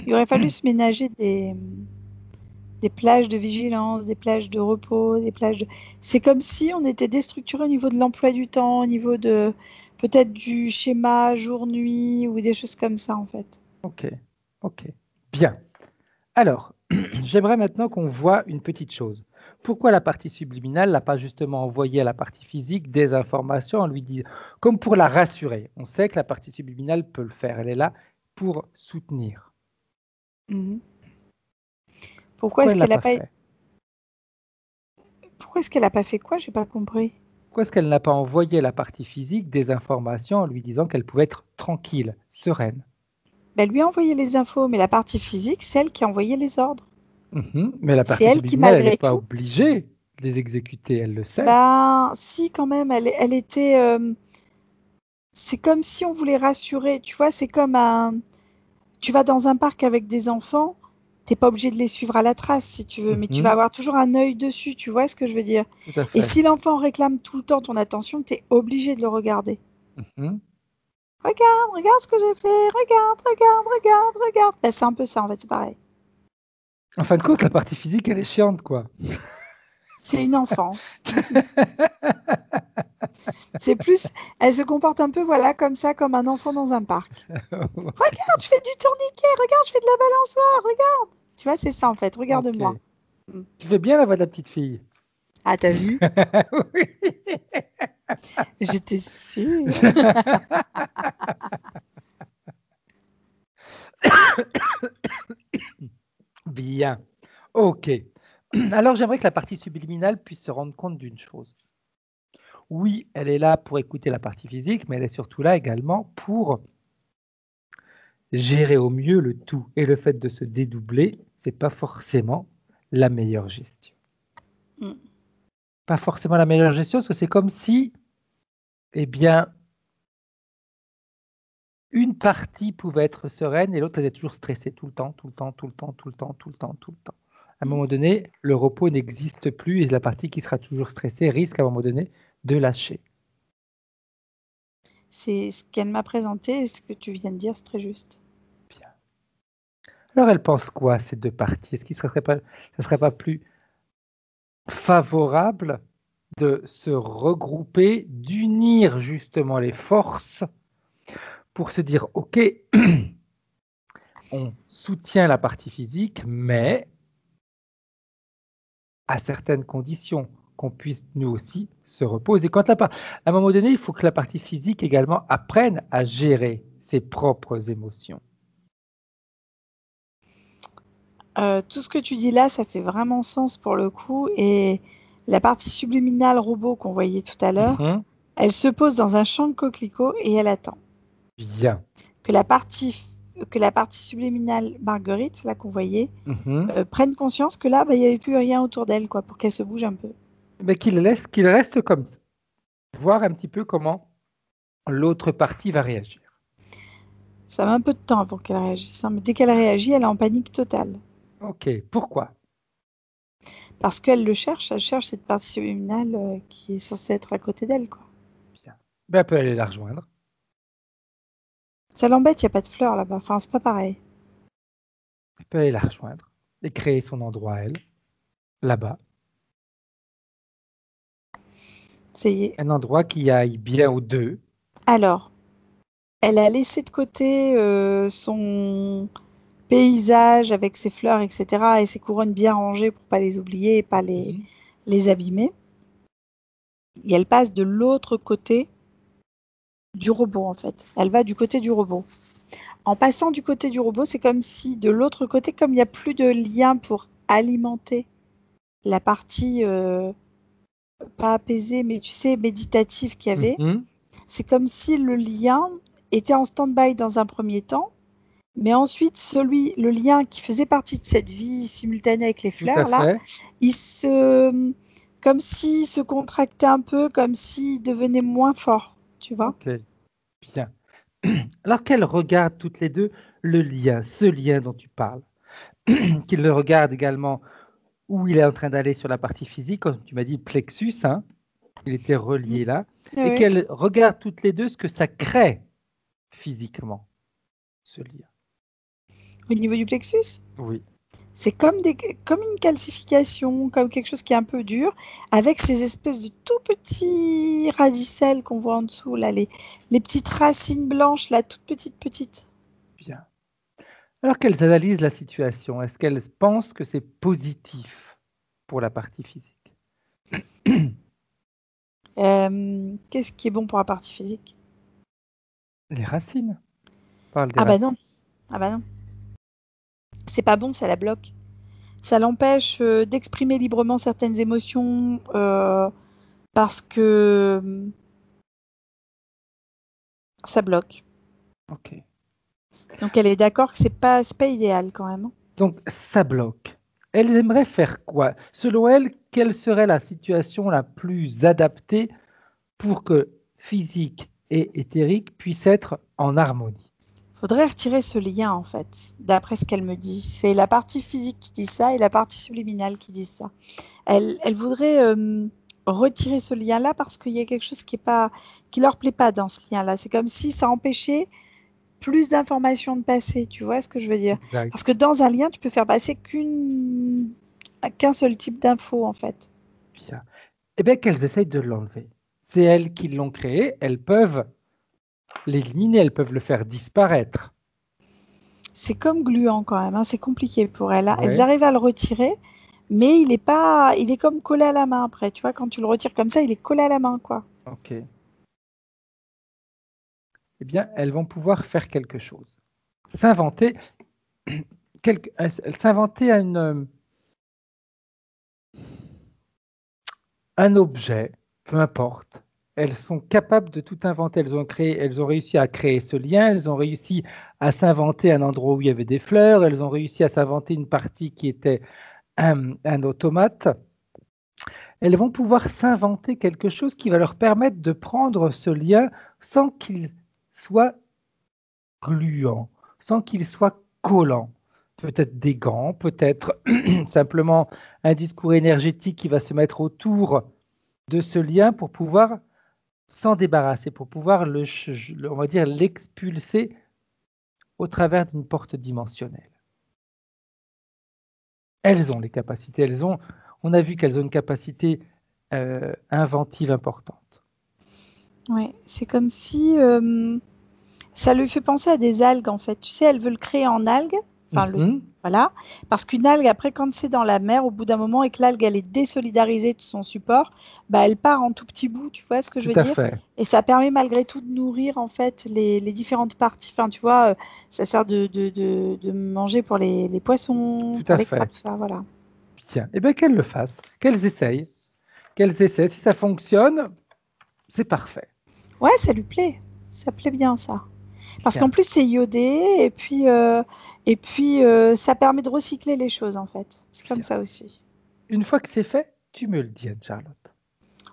Il aurait fallu se ménager des plages de vigilance, des plages de repos, des plages de... C'est comme si on était déstructuré au niveau de l'emploi du temps, au niveau de peut-être du schéma jour-nuit ou des choses comme ça en fait. Ok, ok, bien. Alors, j'aimerais maintenant qu'on voit une petite chose. Pourquoi la partie subliminale n'a pas justement envoyé à la partie physique des informations en lui disant, comme pour la rassurer. On sait que la partie subliminale peut le faire. Elle est là pour soutenir. Mhm. Pourquoi Pourquoi est-ce elle ne l'a qu'elle a pas pas... fait? Pourquoi est-ce qu'elle a pas fait quoi? J'ai pas compris. Pourquoi est-ce qu'elle n'a pas envoyé à la partie physique des informations en lui disant qu'elle pouvait être tranquille, sereine? Ben, elle lui a envoyé les infos, mais la partie physique, c'est elle qui a envoyé les ordres. Mais la C'est partie elle qui, subliminale, elle n'est malgré pas tout, obligée de les exécuter, elle le sait. ben si quand même, elle était... c'est comme si on voulait rassurer, tu vois, c'est comme un... Tu vas dans un parc avec des enfants, t'es pas obligé de les suivre à la trace si tu veux, mais tu vas Mhm, avoir toujours un œil dessus, tu vois ce que je veux dire. tout à Et fait. si l'enfant réclame tout le temps ton attention, t'es obligé de le regarder. Mhm. Regarde, regarde ce que j'ai fait, regarde, regarde, regarde, regarde. Ben, c'est un peu ça en fait, c'est pareil. En fin de compte, la partie physique, elle est chiante, quoi. C'est une enfant. C'est plus, elle se comporte un peu, voilà, comme ça, comme un enfant dans un parc. Regarde, je fais du tourniquet, regarde, je fais de la balançoire, regarde. Tu vois, c'est ça en fait, Ok. regarde-moi. Mm. Tu fais bien la voix de la petite fille. Ah, t'as vu? Oui. J'étais sûre. Bien. Ok. Alors j'aimerais que la partie subliminale puisse se rendre compte d'une chose. Oui, elle est là pour écouter la partie physique, mais elle est surtout là également pour gérer au mieux le tout. Et le fait de se dédoubler, c'est pas forcément la meilleure gestion. Mm. Pas forcément la meilleure gestion, parce que c'est comme si, eh bien, une partie pouvait être sereine et l'autre elle est toujours stressée tout le temps, tout le temps, tout le temps, tout le temps, tout le temps, tout le temps. À un moment donné, le repos n'existe plus et la partie qui sera toujours stressée risque à un moment donné de lâcher. C'est ce qu'elle m'a présenté et ce que tu viens de dire, c'est très juste. Bien. Alors elle pense quoi, ces deux parties? Est-ce qu'il ne serait pas plus favorable de se regrouper, d'unir justement les forces pour se dire, OK, on soutient la partie physique, mais à certaines conditions, qu'on puisse nous aussi se reposer. À un moment donné, il faut que la partie physique également apprenne à gérer ses propres émotions. Tout ce que tu dis là, ça fait vraiment sens pour le coup. Et la partie subliminale robot qu'on voyait tout à l'heure, elle se pose dans un champ de coquelicots et elle attend Bien. que la partie subliminale Marguerite, là qu'on voyait, prenne conscience que là, il n'y avait plus rien autour d'elle, quoi, pour qu'elle se bouge un peu. Mais qu'il reste comme ça, voir un petit peu comment l'autre partie va réagir. Ça met un peu de temps avant qu'elle réagisse, hein, mais dès qu'elle réagit, elle est en panique totale. Ok, pourquoi? Parce qu'elle le cherche, elle cherche cette partie subliminale qui est censée être à côté d'elle, quoi. Bien. Ben, elle peut aller la rejoindre. Ça l'embête, il n'y a pas de fleurs là-bas, enfin, c'est pas pareil. Elle peut aller la rejoindre et créer son endroit à elle, là-bas. C'est... Un endroit qui aille bien aux deux. Alors, elle a laissé de côté son paysage avec ses fleurs, etc., et ses couronnes bien rangées pour pas les oublier et pas les abîmer. Et elle passe de l'autre côté du robot, en fait. Elle va du côté du robot. En passant du côté du robot, c'est comme si de l'autre côté, comme il n'y a plus de lien pour alimenter la partie pas apaisée, mais tu sais, méditative qu'il y avait, c'est comme si le lien était en stand-by dans un premier temps, mais ensuite, le lien qui faisait partie de cette vie simultanée avec les fleurs, là, comme s'il se contractait un peu, comme s'il devenait moins fort, tu vois. Ok, bien. Alors qu'elles regardent toutes les deux le lien, ce lien dont tu parles, qu'ils le regardent également où il est en train d'aller sur la partie physique, comme tu m'as dit plexus, hein, il était relié là, et qu'elles regardent toutes les deux ce que ça crée physiquement, ce lien. Au niveau du plexus? Oui. C'est comme une calcification, comme quelque chose qui est un peu dur, avec ces espèces de tout petits radicelles qu'on voit en dessous, là, les petites racines blanches, là, toutes petites. Bien. Alors qu'elles analysent la situation, est-ce qu'elles pensent que c'est positif pour la partie physique? Qu'est-ce qui est bon pour la partie physique? Les racines. Parle des Ah bah racines. non, ah bah non. C'est pas bon, ça la bloque. Ça l'empêche d'exprimer librement certaines émotions parce que ça bloque. Ok. Donc elle est d'accord que c'est pas idéal quand même. Donc ça bloque. Elles aimeraient faire quoi? Selon elles, quelle serait la situation la plus adaptée pour que physique et éthérique puissent être en harmonie? Faudrait retirer ce lien en fait, d'après ce qu'elle me dit. C'est la partie physique qui dit ça et la partie subliminale qui dit ça. Elle voudrait retirer ce lien-là parce qu'il y a quelque chose qui leur plaît pas dans ce lien-là. C'est comme si ça empêchait plus d'informations de passer. Tu vois ce que je veux dire? Exact. Parce que dans un lien, tu peux faire passer qu'un seul type d'info en fait. Bien. Eh bien qu'elles essayent de l'enlever. C'est elles qui l'ont créé, elles peuvent l'éliminer, elles peuvent le faire disparaître. C'est comme gluant quand même, hein. C'est compliqué pour elles. Hein. Ouais. Elles arrivent à le retirer, mais il est comme collé à la main après. Tu vois, quand tu le retires comme ça, il est collé à la main, quoi. Ok. Eh bien, elles vont pouvoir faire quelque chose. S'inventer un objet, peu importe. Elles sont capables de tout inventer. Elles ont réussi à créer ce lien, elles ont réussi à s'inventer un endroit où il y avait des fleurs, elles ont réussi à s'inventer une partie qui était un automate. Elles vont pouvoir s'inventer quelque chose qui va leur permettre de prendre ce lien sans qu'il soit gluant, sans qu'il soit collant. Peut-être des gants, peut-être simplement un discours énergétique qui va se mettre autour de ce lien pour pouvoir s'en débarrasser, pour pouvoir on va dire, l'expulser au travers d'une porte dimensionnelle. Elles ont les capacités, on a vu qu'elles ont une capacité inventive importante. Ouais, c'est comme si ça lui fait penser à des algues en fait. Tu sais, elles veulent créer en algues. Enfin, voilà. Parce qu'une algue, après, quand c'est dans la mer, au bout d'un moment, et que l'algue, elle est désolidarisée de son support, bah, elle part en tout petits bouts, tu vois ce que je veux dire? Et ça permet malgré tout de nourrir, en fait, les différentes parties. Enfin, tu vois, ça sert de manger pour les poissons, pour les crabes, tout ça, voilà. Bien. Eh bien, qu'elles le fassent, qu'elles essayent. Si ça fonctionne, c'est parfait. Ouais, ça lui plaît. Ça plaît bien, ça. Parce qu'en plus, c'est iodé, et puis ça permet de recycler les choses, en fait. C'est comme ça aussi. Une fois que c'est fait, tu me le dis, Anne-Charlotte.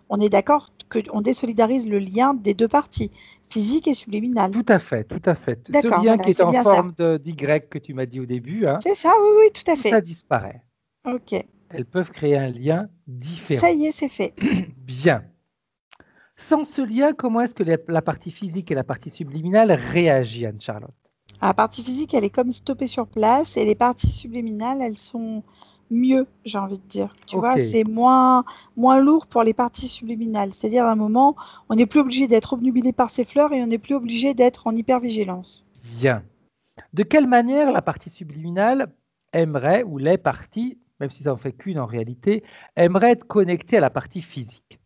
On est d'accord qu'on désolidarise le lien des deux parties, physique et subliminal. Tout à fait, tout à fait. Ce lien voilà, qui est en forme d'Y que tu m'as dit au début, hein, c'est ça, oui, tout à fait. Ça disparaît. Ok. Elles peuvent créer un lien différent. Ça y est, c'est fait. Bien. Sans ce lien, comment est-ce que la partie physique et la partie subliminale réagissent, Anne-Charlotte? La partie physique, elle est comme stoppée sur place, et les parties subliminales, elles sont mieux, j'ai envie de dire. Tu vois, c'est moins lourd pour les parties subliminales. C'est-à-dire, à un moment, on n'est plus obligé d'être obnubilé par ces fleurs et on n'est plus obligé d'être en hypervigilance. Bien. De quelle manière la partie subliminale aimerait, ou les parties, même si ça n'en fait qu'une en réalité, aimerait être connectée à la partie physique?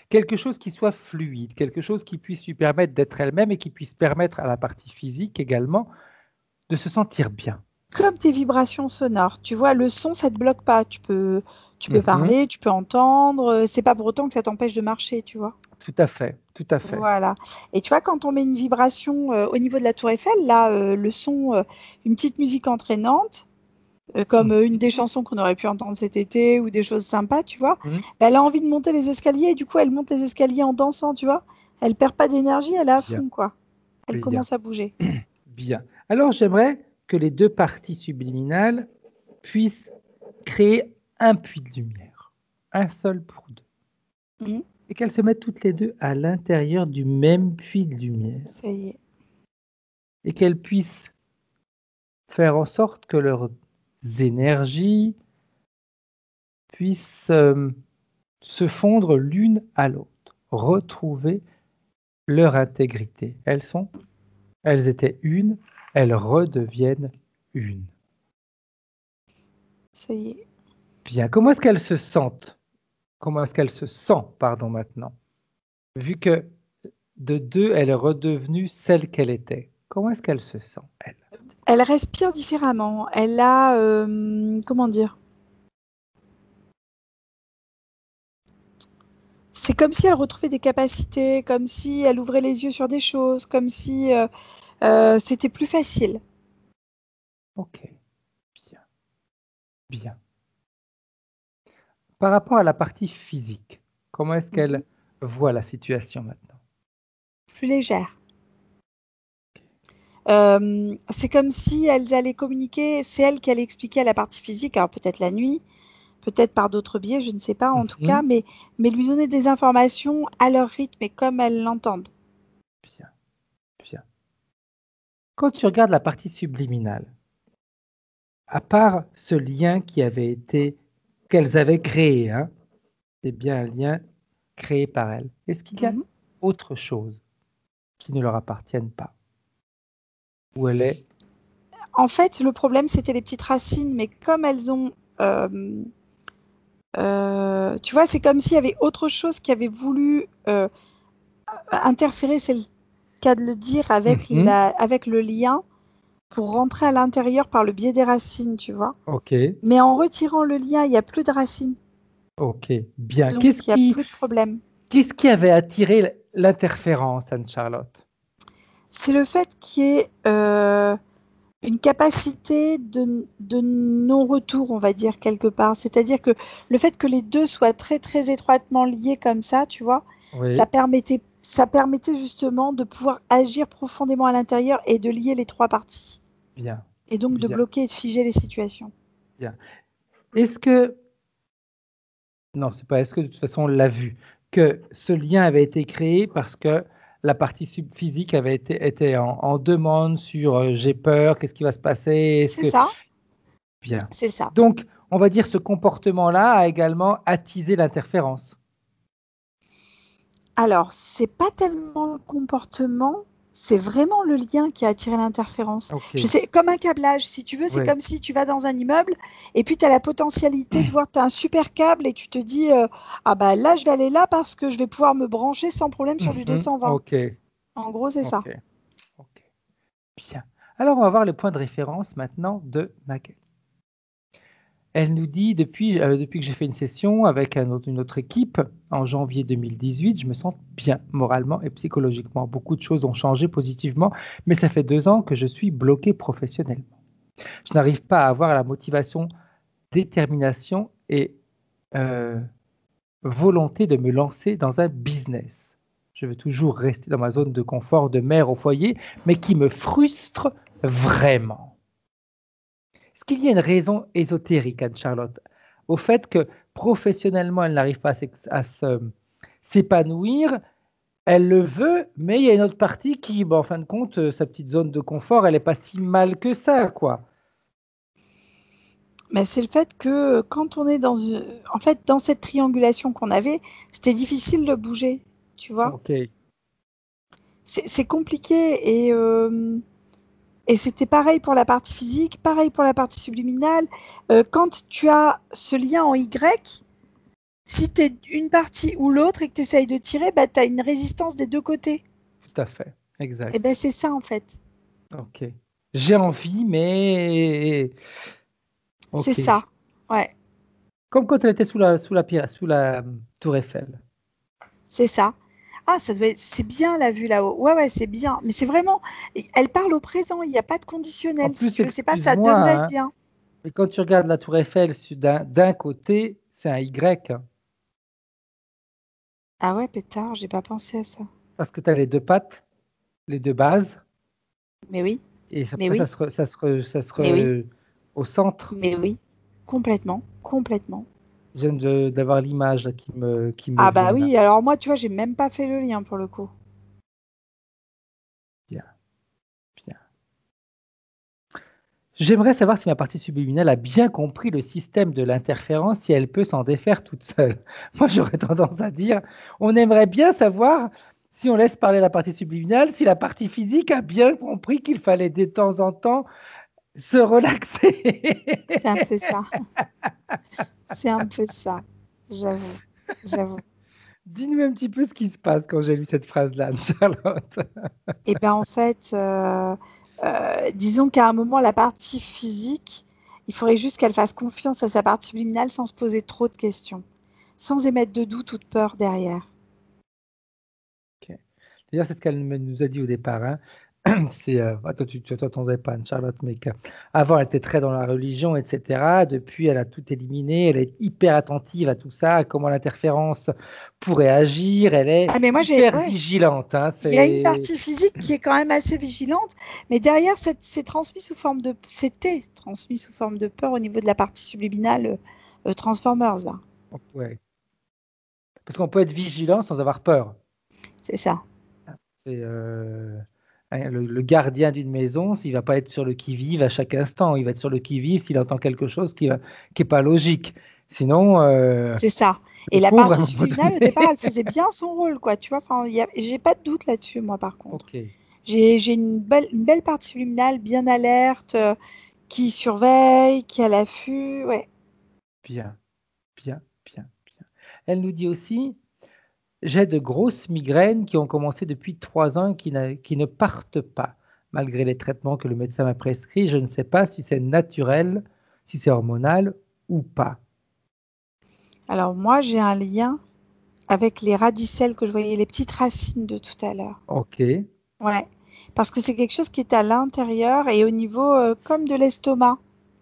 Quelque chose qui soit fluide, quelque chose qui puisse lui permettre d'être elle-même et qui puisse permettre à la partie physique également de se sentir bien. Comme tes vibrations sonores, tu vois, le son, ça ne te bloque pas. Tu peux parler, tu peux entendre. C'est pas pour autant que ça t'empêche de marcher, tu vois. Tout à fait, tout à fait. Voilà. Et tu vois, quand on met une vibration au niveau de la Tour Eiffel, là, le son, une petite musique entraînante, comme une des chansons qu'on aurait pu entendre cet été ou des choses sympas, tu vois, elle a envie de monter les escaliers et du coup, elle monte les escaliers en dansant, tu vois. Elle perd pas d'énergie, elle est à fond, quoi. Elle commence à bouger. Bien. Alors, j'aimerais que les deux parties subliminales puissent créer un puits de lumière, un seul pour deux. Et qu'elles se mettent toutes les deux à l'intérieur du même puits de lumière. Ça y est. Et qu'elles puissent faire en sorte que leurs énergies puissent se fondre l'une à l'autre, retrouver leur intégrité. Elles étaient une, elles redeviennent une. Ça y est. Bien, comment est-ce qu'elles se sentent? Comment est-ce qu'elle se sent, pardon, maintenant? Vu que de deux, elle est redevenue celle qu'elle était. Comment est-ce qu'elle se sent, elle? Elle respire différemment. Elle a, comment dire? C'est comme si elle retrouvait des capacités, comme si elle ouvrait les yeux sur des choses, comme si c'était plus facile. Ok, bien. Bien. Par rapport à la partie physique, comment est-ce qu'elle voit la situation maintenant? Plus légère. C'est comme si elles allaient communiquer, c'est elle qui allait expliquer à la partie physique, alors peut-être la nuit, peut-être par d'autres biais, je ne sais pas en tout cas, mais lui donner des informations à leur rythme et comme elles l'entendent. Bien, bien. Quand tu regardes la partie subliminale, à part ce lien qu'elles avaient créé, hein, c'est bien un lien créé par elles. Est-ce qu'il y a autre chose qui ne leur appartienne pas? Où elle est? En fait, le problème, c'était les petites racines, mais comme elles ont... tu vois, c'est comme s'il y avait autre chose qui avait voulu interférer, c'est le cas de le dire, avec le lien pour rentrer à l'intérieur par le biais des racines, tu vois. Ok. Mais en retirant le lien, il n'y a plus de racines. Ok, bien. Donc, il n'y a plus de problème. Qu'est-ce qui avait attiré l'interférence, Anne-Charlotte? C'est le fait qu'il y ait une capacité de non-retour, on va dire, quelque part. C'est-à-dire que le fait que les deux soient très, très étroitement liés comme ça, tu vois, Oui, ça permettait justement de pouvoir agir profondément à l'intérieur et de lier les trois parties. bien, Et donc de bien, bloquer et de figer les situations. bien. Est-ce que, non, c'est pas, est-ce que de toute façon on l'a vu, que ce lien avait été créé parce que la partie physique avait était en demande sur j'ai peur, qu'est-ce qui va se passer, est-ce C'est que, ça, bien. c'est ça. Donc, on va dire ce comportement-là a également attisé l'interférence. Alors, c'est pas tellement le comportement, c'est vraiment le lien qui a attiré l'interférence. Ok, Je sais, comme un câblage, si tu veux, c'est oui. comme si tu vas dans un immeuble et puis tu as la potentialité de voir, tu as un super câble et tu te dis, ah bah là, je vais aller là parce que je vais pouvoir me brancher sans problème sur du 220. Ok, En gros, c'est ça. ok, ok. Bien. Alors, on va voir le point de référence maintenant de Magali. Elle nous dit, depuis que j'ai fait une session avec une autre équipe en janvier 2018, je me sens bien moralement et psychologiquement. Beaucoup de choses ont changé positivement, mais ça fait 2 ans que je suis bloqué professionnellement. Je n'arrive pas à avoir la motivation, détermination et euh, volonté de me lancer dans un business. Je veux toujours rester dans ma zone de confort de mère au foyer, mais qui me frustre vraiment. Est-ce qu'il y a une raison ésotérique, Anne-Charlotte, au fait que professionnellement, elle n'arrive pas à s'épanouir, elle le veut, mais il y a une autre partie qui, en fin de compte, sa petite zone de confort, elle n'est pas si mal que ça, quoi. Mais c'est le fait que quand on est en fait, dans cette triangulation qu'on avait, c'était difficile de bouger, tu vois. Ok, C'est compliqué et c'était pareil pour la partie physique, pareil pour la partie subliminale. Quand tu as ce lien en Y, si tu es une partie ou l'autre et que tu essayes de tirer, bah, tu as une résistance des deux côtés. tout à fait, Et exact. ben c'est ça en fait. Ok. J'ai envie, mais... C'est Ok. ça. Ouais, Comme quand elle était sous la tour Eiffel. c'est ça. Ah, c'est bien la vue là-haut. Ouais, ouais, c'est bien. Mais c'est vraiment, elle parle au présent, il n'y a pas de En conditionnel. Si plus, tu veux, c'est pas ça excuse-moi, devrait être hein, bien. mais quand tu regardes la tour Eiffel d'un côté, c'est un Y, hein, Ah ouais, pétard, j'ai pas pensé à ça. parce que tu as les deux pattes, les deux bases, Mais oui, et mais après oui, ça se mais oui, au centre. mais oui. Complètement, complètement. Je viens d'avoir l'image là, qui me Ah bah vient là. oui, alors moi, tu vois, j'ai même pas fait le lien pour le coup. Bien, bien. J'aimerais savoir si ma partie subliminale a bien compris le système de l'interférence, si elle peut s'en défaire toute seule. Moi, j'aurais tendance à dire, on aimerait bien savoir, si on laisse parler la partie subliminale, si la partie physique a bien compris qu'il fallait de temps en temps se relaxer. C'est un peu ça. C'est un peu ça. J'avoue. J'avoue. Dis-nous un petit peu ce qui se passe quand j'ai lu cette phrase-là, Charlotte. Et ben en fait, disons qu'à un moment, la partie physique, il faudrait juste qu'elle fasse confiance à sa partie subliminale sans se poser trop de questions, sans émettre de doute ou de peur derrière. Ok. D'ailleurs, c'est ce qu'elle nous a dit au départ, hein. C'est, toi, tu ne t'entendais pas, Charlotte, mais avant, elle était très dans la religion, etc. Depuis, elle a tout éliminé. Elle est hyper attentive à tout ça, à comment l'interférence pourrait agir. Elle est Ah mais moi hyper ouais, vigilante, hein. il y a une C'est... partie physique qui est quand même assez vigilante, mais derrière, c'était transmis sous forme de peur au niveau de la partie subliminale Transformers, là. Ouais. Parce qu'on peut être vigilant sans avoir peur. C'est ça. C'est le gardien d'une maison, s'il va pas être sur le qui-vive à chaque instant, il va être sur le qui-vive s'il entend quelque chose qui est pas logique. Sinon, C'est ça. Et le la pauvre, à partie un moment subliminale, au donné. départ, elle faisait bien son rôle, quoi. Tu vois, enfin, j'ai pas de doute là-dessus, moi, par contre. Ok, J'ai une belle partie subliminale, bien alerte, qui surveille, qui est à l'affût. Ouais. bien, bien, bien, bien. Elle nous dit aussi, j'ai de grosses migraines qui ont commencé depuis 3 ans et qui ne partent pas. Malgré les traitements que le médecin m'a prescrits, je ne sais pas si c'est naturel, si c'est hormonal ou pas. Alors moi, j'ai un lien avec les radicelles que je voyais, les petites racines de tout à l'heure. Ok. Ouais. Parce que c'est quelque chose qui est à l'intérieur et au niveau comme de l'estomac.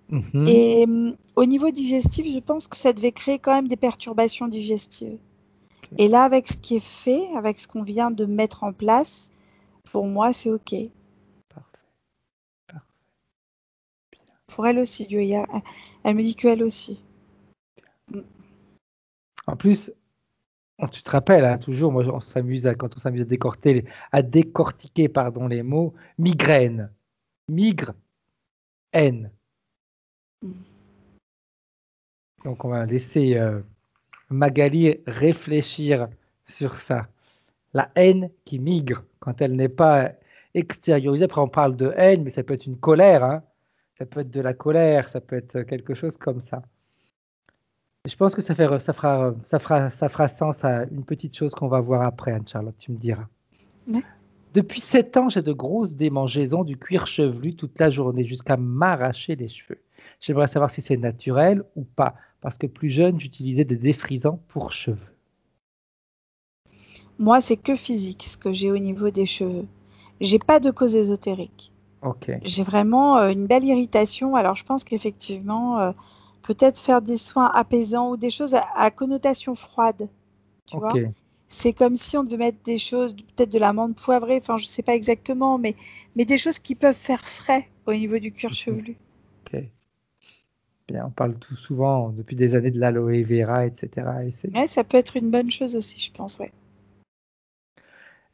Mhm. Et au niveau digestif, je pense que ça devait créer quand même des perturbations digestives. Ok. Et là, avec ce qui est fait, avec ce qu'on vient de mettre en place, pour moi, c'est OK. Parfait. Parfait. Pour elle aussi, elle me dit qu'elle aussi. Mm. En plus, tu te rappelles, hein, toujours, moi, quand on s'amuse à décortiquer, pardon, les mots, migraine, migre, haine. Mm. Donc, on va laisser Magali réfléchir sur ça. La haine qui migre quand elle n'est pas extériorisée. Après, on parle de haine, mais ça peut être une colère, hein. Ça peut être de la colère, ça peut être quelque chose comme ça. Je pense que ça fera sens à une petite chose qu'on va voir après, Anne-Charlotte, tu me diras. Ouais. Depuis 7 ans, j'ai de grosses démangeaisons du cuir chevelu toute la journée, jusqu'à m'arracher les cheveux. J'aimerais savoir si c'est naturel ou pas, parce que plus jeune, j'utilisais des défrisants pour cheveux. Moi, c'est que physique, ce que j'ai au niveau des cheveux. J'ai pas de cause ésotérique. Ok, J'ai vraiment une belle irritation. Alors, je pense qu'effectivement, peut-être faire des soins apaisants ou des choses à connotation froide, tu ok, vois. C'est comme si on devait mettre des choses, peut-être de l'amande poivrée, enfin, je sais pas exactement, mais des choses qui peuvent faire frais au niveau du cuir mhm, chevelu. ok. Bien, on parle tout souvent depuis des années de l'aloe vera, etc. Et Ouais, ça peut être une bonne chose aussi, je pense, ouais.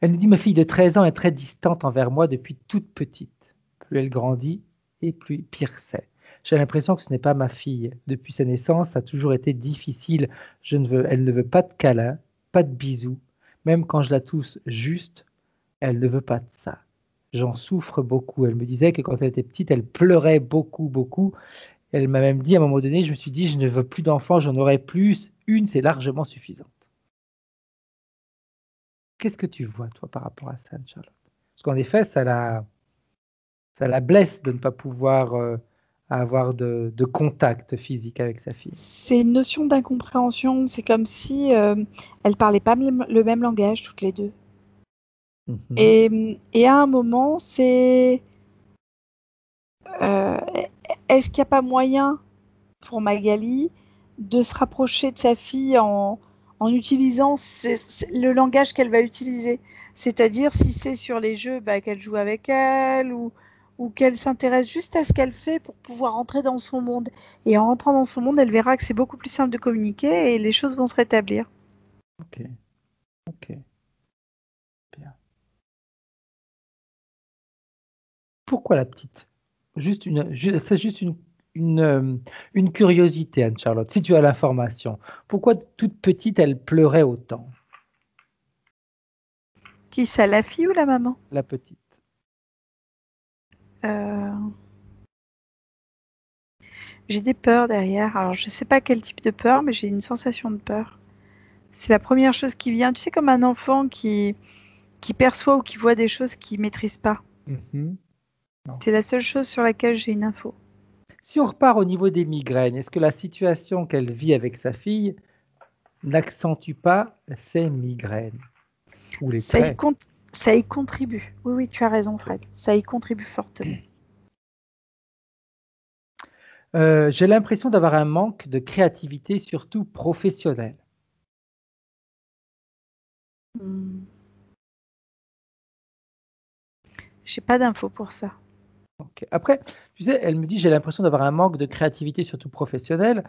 elle nous dit, ma fille de 13 ans est très distante envers moi depuis toute petite. Plus elle grandit, et plus pire c'est. J'ai l'impression que ce n'est pas ma fille. Depuis sa naissance, ça a toujours été difficile. Elle ne veut pas de câlins, pas de bisous. Même quand je la tousse juste, elle ne veut pas de ça. J'en souffre beaucoup. Elle me disait que quand elle était petite, elle pleurait beaucoup, beaucoup. Elle m'a même dit à un moment donné, je me suis dit, je ne veux plus d'enfants, j'en aurai plus. Une, c'est largement suffisant. Qu'est-ce que tu vois, toi, par rapport à ça, Charlotte? Parce qu'en effet, ça la blesse de ne pas pouvoir avoir de contact physique avec sa fille. C'est une notion d'incompréhension. C'est comme si elles parlaient pas le même langage toutes les deux. Mhm. Et à un moment, c'est euh, est-ce qu'il n'y a pas moyen pour Magali de se rapprocher de sa fille en utilisant le langage qu'elle va utiliser. C'est-à-dire si c'est sur les jeux, bah, qu'elle joue avec elle ou qu'elle s'intéresse juste à ce qu'elle fait pour pouvoir entrer dans son monde. Et en rentrant dans son monde, elle verra que c'est beaucoup plus simple de communiquer et les choses vont se rétablir. Ok, ok, bien. Pourquoi la petite? C'est juste une curiosité, Anne-Charlotte, si tu as l'information. Pourquoi toute petite, elle pleurait autant, Qui ça, la fille ou la maman? la petite? Euh, J'ai des peurs derrière. Alors, je ne sais pas quel type de peur, mais j'ai une sensation de peur. C'est la première chose qui vient. Tu sais, comme un enfant qui perçoit ou qui voit des choses qu'il ne maîtrise pas. Mhm. C'est Ok. la seule chose sur laquelle j'ai une info. Si on repart au niveau des migraines, est-ce que la situation qu'elle vit avec sa fille n'accentue pas ces migraines ou les Ça y, traits? con- Ça y contribue. Oui, oui, tu as raison, Fred. Ça y contribue fortement. J'ai l'impression d'avoir un manque de créativité, surtout professionnelle. Hmm. J'ai pas d'infos pour ça. Ok. Après, tu sais, elle me dit, j'ai l'impression d'avoir un manque de créativité, surtout professionnelle.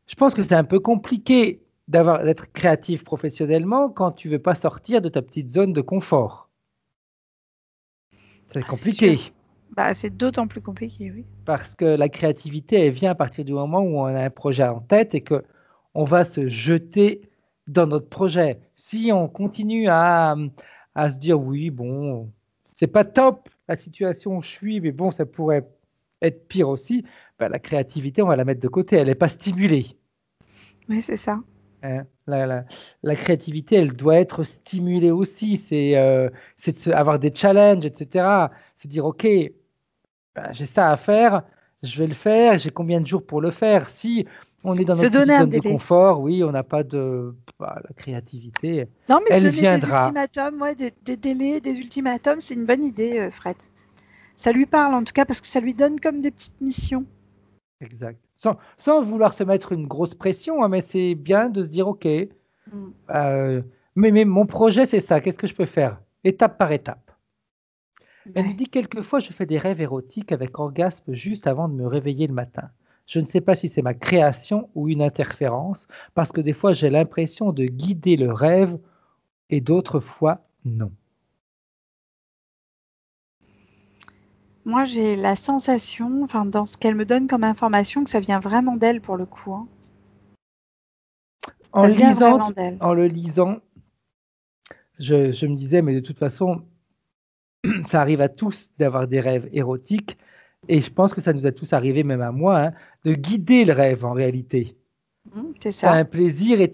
Je pense que c'est un peu compliqué d'être créatif professionnellement quand tu veux pas sortir de ta petite zone de confort. C'est Ah, c'est sûr. compliqué Bah, c'est d'autant plus compliqué, oui. parce que la créativité, elle vient à partir du moment où on a un projet en tête et que on va se jeter dans notre projet. Si on continue à se dire, oui, bon, c'est pas top la situation où je suis, mais bon, ça pourrait être pire aussi, ben, la créativité, on va la mettre de côté, elle n'est pas stimulée. Oui, c'est ça. Hein. La créativité, elle doit être stimulée aussi. C'est avoir des challenges, etc. Se dire, OK, ben, j'ai ça à faire, je vais le faire, j'ai combien de jours pour le faire? Si On est dans Se notre petite donner un zone de délai. confort, oui, on n'a pas de la créativité. Non, mais se Elle donner des viendra. ultimatums, ouais, des délais, des ultimatums, c'est une bonne idée, Fred. Ça lui parle en tout cas parce que ça lui donne comme des petites missions. Exact. Sans vouloir se mettre une grosse pression, hein, mais c'est bien de se dire, OK, Mm. mais mon projet, c'est ça. Qu'est-ce que je peux faire? Étape par étape. Elle nous Ouais. dit quelquefois, je fais des rêves érotiques avec orgasme juste avant de me réveiller le matin. Je ne sais pas si c'est ma création ou une interférence, parce que des fois, j'ai l'impression de guider le rêve et d'autres fois, non. Moi, j'ai la sensation, enfin, dans ce qu'elle me donne comme information, que ça vient vraiment d'elle pour le coup. Hein. En Ça le vient lisant, vraiment d'elle. en le lisant, je me disais, mais de toute façon, ça arrive à tous d'avoir des rêves érotiques, et je pense que ça nous a tous arrivé, même à moi, hein, de guider le rêve en réalité. C'est Tu as ça. un plaisir et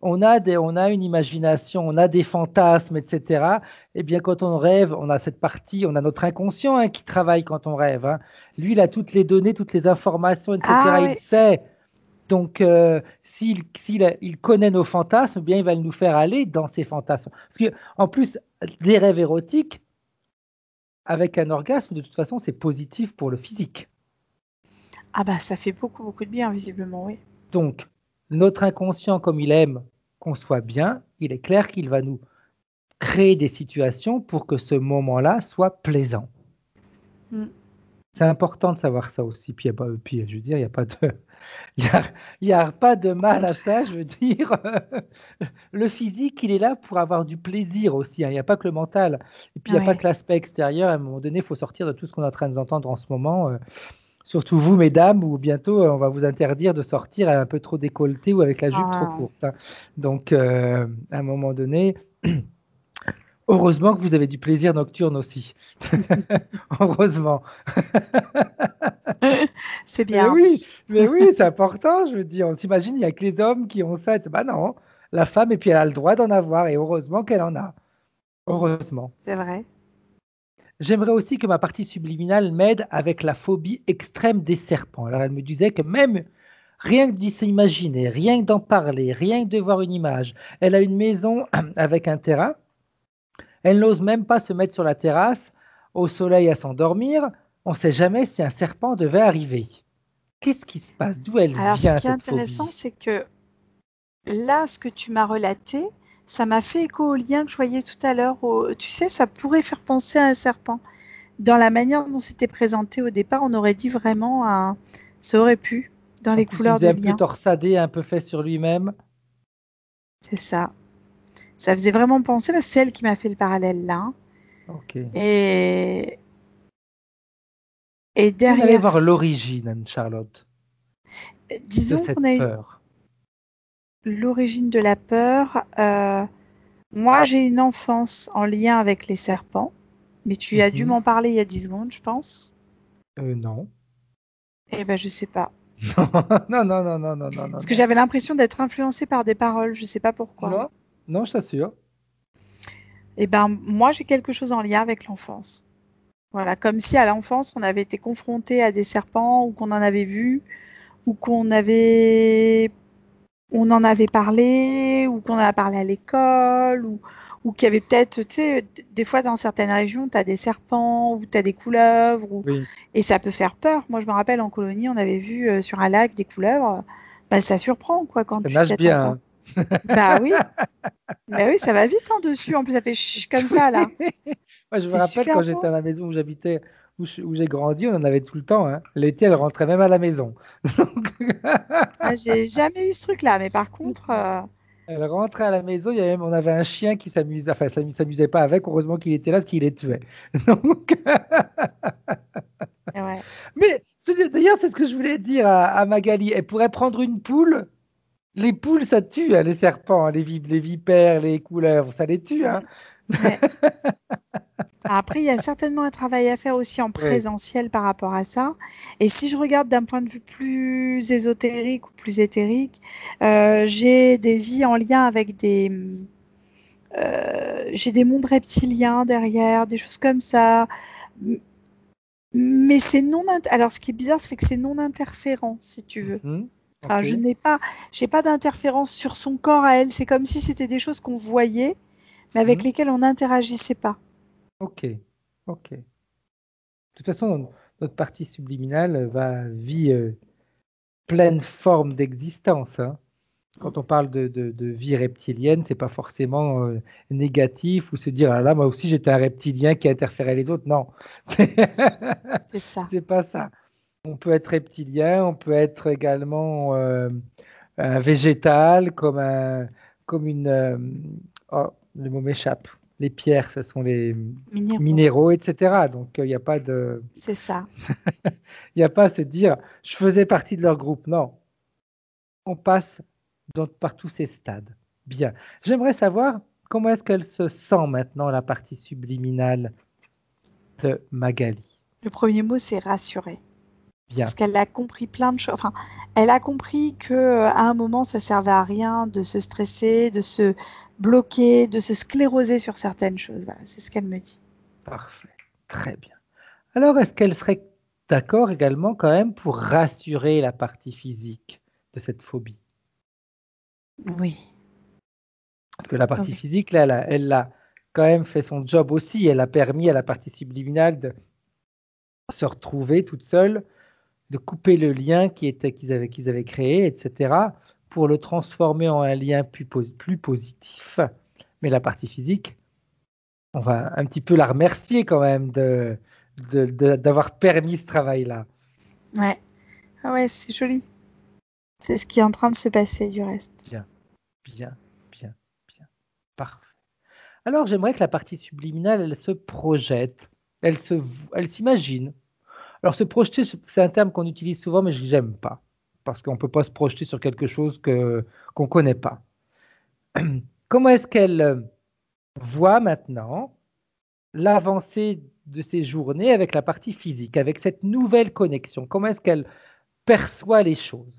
on a une imagination, on a des fantasmes, etc. Eh bien, quand on rêve, on a cette partie, on a notre inconscient hein, qui travaille quand on rêve. Hein. Lui, il a toutes les données, toutes les informations, Ah etc. Il oui. sait. Donc, il connaît nos fantasmes, eh bien, il va nous faire aller dans ces fantasmes. Parce que, en plus, des rêves érotiques, avec un orgasme, de toute façon, c'est positif pour le physique. Ah bah ça fait beaucoup, beaucoup de bien, visiblement, oui. Donc, notre inconscient, comme il aime qu'on soit bien, il est clair qu'il va nous créer des situations pour que ce moment-là soit plaisant. Mm. C'est important de savoir ça aussi. Puis je veux dire, il n'y a pas de, il y a pas de mal à ça. Je veux dire, le physique, il est là pour avoir du plaisir aussi. Hein. Il n'y a pas que le mental. Et puis, il n'y a pas Ouais. que l'aspect extérieur. À un moment donné, il faut sortir de tout ce qu'on est en train de entendre en ce moment. Surtout vous, mesdames, où bientôt, on va vous interdire de sortir un peu trop décolleté ou avec la jupe trop Ah, courte. Hein. Donc, à un moment donné, heureusement que vous avez du plaisir nocturne aussi. Heureusement. c'est bien. Mais oui, c'est important, je veux dire. On s'imagine, il n'y a que les hommes qui ont ça. Bah non, la femme, et puis elle a le droit d'en avoir, et heureusement qu'elle en a. Heureusement. C'est vrai. J'aimerais aussi que ma partie subliminale m'aide avec la phobie extrême des serpents. Alors elle me disait que même rien que d'y s'imaginer, rien que d'en parler, rien que de voir une image, elle a une maison avec un terrain. Elle n'ose même pas se mettre sur la terrasse au soleil à s'endormir. On ne sait jamais si un serpent devait arriver. Qu'est-ce qui se passe? D'où elle Alors, ce vient qui est cette intéressant, phobie? c'est que là, ce que tu m'as relaté, ça m'a fait écho au lien que je voyais tout à l'heure. Tu sais, ça pourrait faire penser à un serpent. Dans la manière dont c'était présenté au départ, on aurait dit vraiment un... Ça aurait pu, dans En les plus, il couleurs faisait du un peu lien. torsadé, un peu fait sur lui-même. C'est ça. Ça faisait vraiment penser, parce que c'est elle qui m'a fait le parallèle là. Hein. Ok. Et Si on allait derrière, voir l'origine, Anne-Charlotte, de disons qu'on cette a eu peur. l'origine de la peur. Moi, j'ai une enfance en lien avec les serpents, mais tu as dû Mhm. m'en parler il y a 10 secondes, je pense. Non. Eh ben, je sais pas. Non, non, non, non, non, non, non, Parce que non. j'avais l'impression d'être influencée par des paroles, je sais pas pourquoi. Non, non, je t'assure. Eh ben, moi, j'ai quelque chose en lien avec l'enfance. Voilà, comme si à l'enfance, on avait été confronté à des serpents ou qu'on en avait vu ou on en avait parlé ou qu'on en a parlé à l'école ou qu'il y avait peut-être, tu sais, des fois dans certaines régions, tu as des serpents ou tu as des couleuvres Oui, et ça peut faire peur. Moi, je me rappelle en colonie, on avait vu sur un lac des couleuvres. Bah, ça surprend quoi quand ça tu t'y nage attends pas. bien. Bah oui, bah oui, ça va vite en dessus. En plus, ça fait chut comme ça là. Moi, je me C'est rappelle quand super j'étais beau. à la maison où j'habitais, où j'ai grandi, on en avait tout le temps. Hein. L'été, elle rentrait même à la maison. Donc, Ah, j'ai jamais eu ce truc-là, mais par contre, elle rentrait à la maison, on avait un chien qui s'amusait, enfin, ça ne s'amusait pas avec, heureusement qu'il était là, parce qu'il les tuait. Donc, ouais. mais d'ailleurs, c'est ce que je voulais dire à Magali. Elle pourrait prendre une poule. Les poules, ça tue, hein, les serpents, hein, les vipères, les couleuvres, ça les tue. Hein. Mm. Ouais. Après, il y a certainement un travail à faire aussi en Oui. présentiel par rapport à ça. Et si je regarde d'un point de vue plus ésotérique ou plus éthérique, j'ai des vies en lien avec j'ai des mondes reptiliens derrière, des choses comme ça. Mais c'est non. Alors, ce qui est bizarre, c'est que c'est non interférent, si tu veux. Mhm. Enfin, Ok. j'ai pas d'interférence sur son corps à elle. C'est comme si c'était des choses qu'on voyait, mais avec Mhm. lesquelles on n'interagissait pas. Ok. Ok. De toute façon, notre partie subliminale vit pleine forme d'existence, hein. Mm. Quand on parle de vie reptilienne, c'est pas forcément négatif ou se dire ah là, moi aussi j'étais un reptilien qui interférait les autres. Non, C'est ça. c'est pas ça. On peut être reptilien, on peut être également un végétal, comme une. Oh, le mot m'échappe. Les pierres, ce sont les Minéraux. minéraux, etc. Donc il n'y a pas C'est ça. il y a pas à se dire je faisais partie de leur groupe. Non, on passe par tous ces stades. Bien. J'aimerais savoir comment est-ce qu'elle se sent maintenant, la partie subliminale de Magali. Le premier mot, c'est rassurer. Bien. Parce qu'elle a compris plein de choses. Enfin, elle a compris que à un moment, ça servait à rien de se stresser, de se bloquer, de se scléroser sur certaines choses. Voilà, c'est ce qu'elle me dit. Parfait. Très bien. Alors, est-ce qu'elle serait d'accord également quand même pour rassurer la partie physique de cette phobie? Oui, Parce que la partie oui, physique, là, elle a quand même fait son job aussi. Elle a permis à la partie subliminale de se retrouver toute seule, de couper le lien qu'ils avaient créé, etc., pour le transformer en un lien plus positif. Mais la partie physique, on va un petit peu la remercier quand même d'avoir permis ce travail-là. ouais. Ah ouais, c'est joli. C'est ce qui est en train de se passer du reste. Bien, bien, bien, bien. Parfait. Alors j'aimerais que la partie subliminale, elle se projette, elle se, elle s'imagine. Alors se projeter, c'est un terme qu'on utilise souvent, mais je n'aime pas. Parce qu'on ne peut pas se projeter sur quelque chose qu'on ne connaît pas. Comment est-ce qu'elle voit maintenant l'avancée de ses journées avec la partie physique, avec cette nouvelle connexion? Comment est-ce qu'elle perçoit les choses?